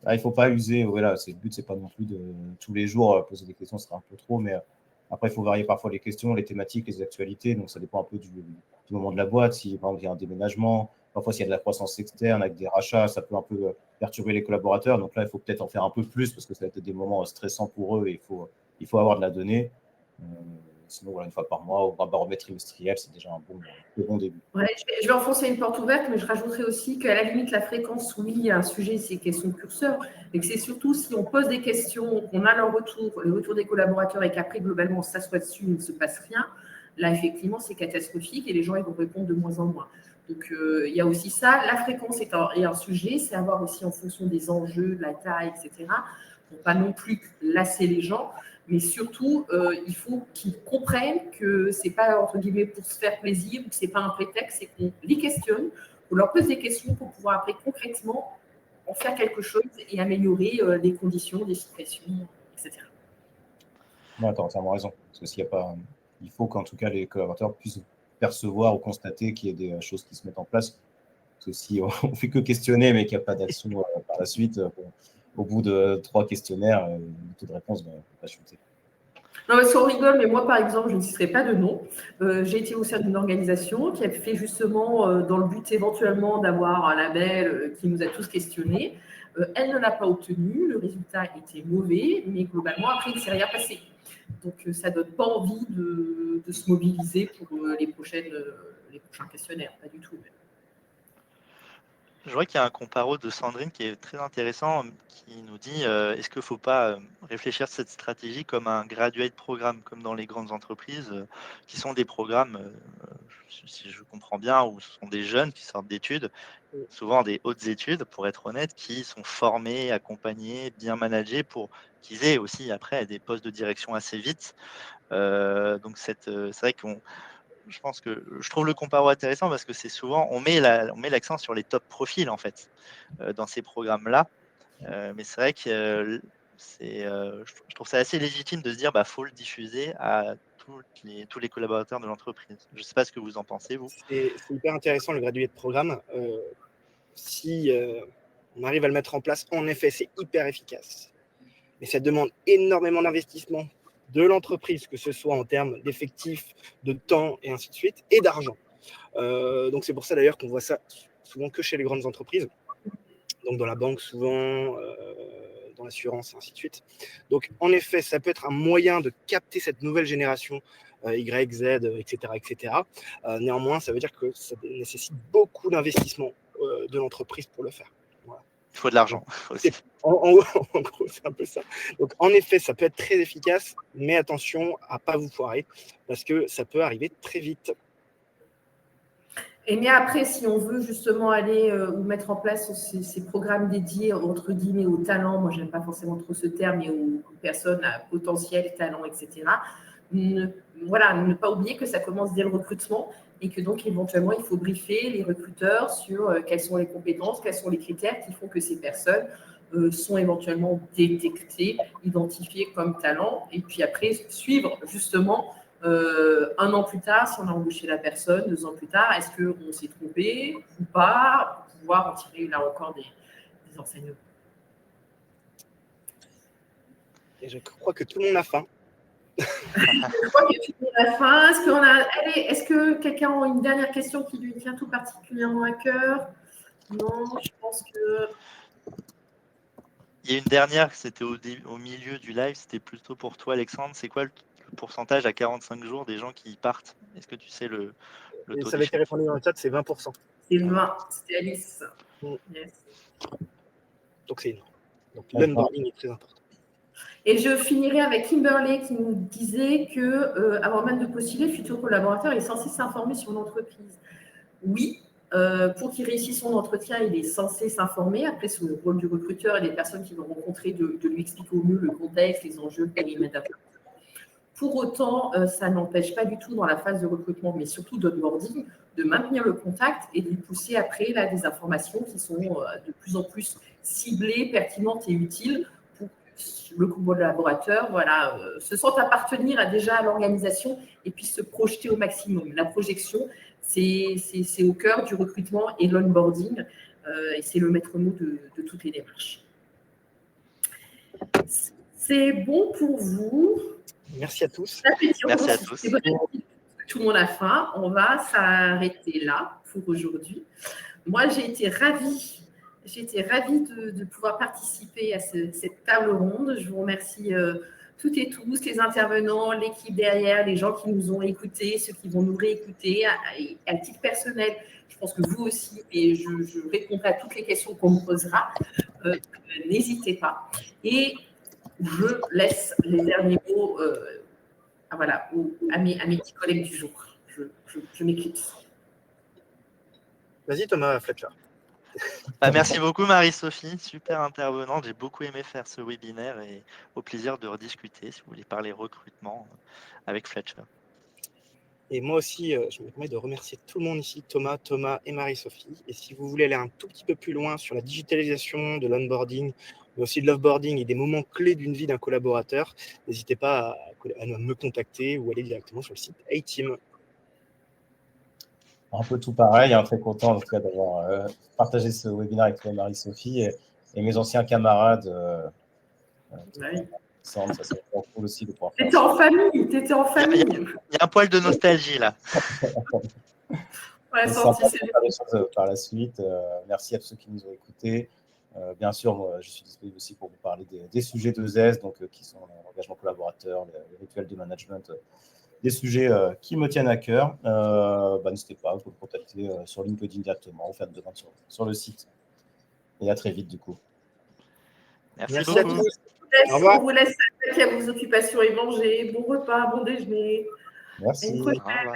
Il ne faut pas user. Voilà, le but, ce n'est pas non plus de tous les jours poser des questions, ce sera un peu trop. Mais après, il faut varier parfois les questions, les thématiques, les actualités. Donc, ça dépend un peu du moment de la boîte. Si, par exemple, il y a un déménagement, parfois, s'il y a de la croissance externe avec des rachats, ça peut un peu perturber les collaborateurs. Donc là, il faut peut-être en faire un peu plus parce que ça va être des moments stressants pour eux et il faut avoir de la donnée. sinon, voilà, une fois par mois, au baromètre trimestriel, c'est déjà un bon début. Ouais, je vais enfoncer une porte ouverte, mais je rajouterai aussi qu'à la limite, la fréquence, oui, il y a un sujet, c'est question de curseur, mais que c'est surtout si on pose des questions, qu'on a leur retour, le retour des collaborateurs, et qu'après, globalement, on s'assoit dessus, il ne se passe rien, là, effectivement, c'est catastrophique et les gens, ils vont répondre de moins en moins. Donc, il y a aussi ça. La fréquence est un sujet, c'est à voir aussi en fonction des enjeux, de la taille, etc. Pour pas non plus lasser les gens. Mais surtout, il faut qu'ils comprennent que ce n'est pas, entre guillemets, pour se faire plaisir ou que ce n'est pas un prétexte, c'est qu'on les questionne, on leur pose des questions pour pouvoir après concrètement en faire quelque chose et améliorer des conditions, des situations, etc. Non, tu as entièrement raison. Parce que s'il y a pas, il faut qu'en tout cas les collaborateurs puissent percevoir ou constater qu'il y a des choses qui se mettent en place. Parce que si on ne fait que questionner mais qu'il n'y a pas d'action par la suite, au bout de 3 questionnaires, le taux de réponse va chuter. Non, parce qu'on rigole, mais moi, par exemple, je ne citerai pas de nom. J'ai été au sein d'une organisation qui a fait justement, dans le but éventuellement d'avoir un label qui nous a tous questionnés. Elle ne l'a pas obtenu, le résultat était mauvais, mais globalement, après, il ne s'est rien passé. Donc, ça ne donne pas envie de se mobiliser pour les prochains questionnaires, pas du tout. Je vois qu'il y a un comparo de Sandrine qui est très intéressant, qui nous dit est-ce qu'il ne faut pas réfléchir cette stratégie comme un graduate programme, comme dans les grandes entreprises, qui sont des programmes, si je comprends bien, où ce sont des jeunes qui sortent d'études, souvent des hautes études, pour être honnête, qui sont formés, accompagnés, bien managés pour qu'ils aient aussi après des postes de direction assez vite. Donc c'est vrai qu'on je pense que je trouve le comparo intéressant parce que c'est souvent, on met l'accent sur les top profils en fait dans ces programmes-là. Mais c'est vrai que je trouve ça assez légitime de se dire faut le diffuser à tous les collaborateurs de l'entreprise. Je ne sais pas ce que vous en pensez, vous. C'est hyper intéressant le graduate programme. Si on arrive à le mettre en place, en effet, c'est hyper efficace. Mais ça demande énormément d'investissement de l'entreprise, que ce soit en termes d'effectifs, de temps et ainsi de suite, et d'argent. Donc c'est pour ça d'ailleurs qu'on voit ça souvent que chez les grandes entreprises, donc dans la banque souvent, dans l'assurance et ainsi de suite. Donc en effet, ça peut être un moyen de capter cette nouvelle génération Y, Z, etc. Néanmoins, ça veut dire que ça nécessite beaucoup d'investissement de l'entreprise pour le faire. Voilà. Il faut de l'argent aussi. En gros, c'est un peu ça. Donc, en effet, ça peut être très efficace, mais attention à ne pas vous foirer, parce que ça peut arriver très vite. Et mais après, si on veut justement aller ou mettre en place ces programmes dédiés, entre guillemets, aux talents, moi, je n'aime pas forcément trop ce terme, mais aux personnes à potentiel, talent, etc., ne pas oublier que ça commence dès le recrutement et que donc, éventuellement, il faut briefer les recruteurs sur quelles sont les compétences, quels sont les critères qui font que ces personnes sont éventuellement détectées, identifiées comme talents, et puis après, suivre justement 1 an plus tard, si on a embauché la personne, 2 ans plus tard, est-ce qu'on s'est trompé ou pas, pour pouvoir en tirer là encore des enseignements. Et je crois que tout le monde a faim. Je crois que tout le monde a faim. Est-ce que quelqu'un a une dernière question qui lui tient tout particulièrement à cœur? Non, je pense que... Il y a une dernière, c'était au milieu du live, c'était plutôt pour toi, Alexandre. C'est quoi le pourcentage à 45 jours des gens qui partent? Est-ce que tu sais le taux Ça avait été d'échec? répondu dans le chat, c'est 20%. C'est 20, c'était Alice. Yes. Donc, c'est énorme. Donc, l'onboarding est très important. Et je finirai avec Kimberley qui nous disait que, avant même de postuler, le futur collaborateur est censé s'informer sur l'entreprise. Oui, pour qu'il réussisse son entretien, il est censé s'informer. Après, c'est le rôle du recruteur et des personnes qui vont rencontrer de lui expliquer au mieux le contexte, les enjeux, le périmètre d'affaires. Pour autant, ça n'empêche pas du tout dans la phase de recrutement, mais surtout d'onboarding, de maintenir le contact et de lui pousser après là, des informations qui sont de plus en plus ciblées, pertinentes et utiles pour que le collaborateur se sente appartenir déjà à l'organisation et puis se projeter au maximum. La projection, c'est au cœur du recrutement et l'onboarding, et c'est le maître mot de toutes les démarches. C'est bon pour vous? Merci à tous. Merci à tous. Tout le monde a faim. On va s'arrêter là pour aujourd'hui. Moi, j'ai été ravie de pouvoir participer à cette table ronde. Je vous remercie toutes et tous, les intervenants, l'équipe derrière, les gens qui nous ont écoutés, ceux qui vont nous réécouter, à titre personnel. Je pense que vous aussi, et je répondrai à toutes les questions qu'on me posera. N'hésitez pas. Et je laisse les derniers mots à mes petits collègues du jour. Je m'éclipse. Vas-y, Thomas Fletcher. Merci beaucoup Marie-Sophie, super intervenante. J'ai beaucoup aimé faire ce webinaire et au plaisir de rediscuter si vous voulez parler recrutement avec Fletcher. Et moi aussi, je me permets de remercier tout le monde ici, Thomas et Marie-Sophie. Et si vous voulez aller un tout petit peu plus loin sur la digitalisation de l'onboarding, mais aussi de l'offboarding et des moments clés d'une vie d'un collaborateur, n'hésitez pas à me contacter ou aller directement sur le site A-Team. Un peu tout pareil, très content en tout cas d'avoir partagé ce webinaire avec toi, Marie-Sophie, et mes anciens camarades. Ça serait cool aussi de pouvoir faire T'étais en famille. Il y a un poil de nostalgie là. Ouais, faire des choses par la suite. Merci à tous ceux qui nous ont écoutés. Bien sûr, moi, je suis disponible aussi pour vous parler des sujets de ZES, donc, qui sont l'engagement collaborateur, les rituels de management, des sujets qui me tiennent à cœur. N'hésitez pas, vous pouvez me contacter sur LinkedIn directement ou faire une demande sur le site. Et à très vite du coup. Merci à tous. On vous laisse attaquer à vos occupations et manger. Bon repas, bon déjeuner. Merci. Au revoir.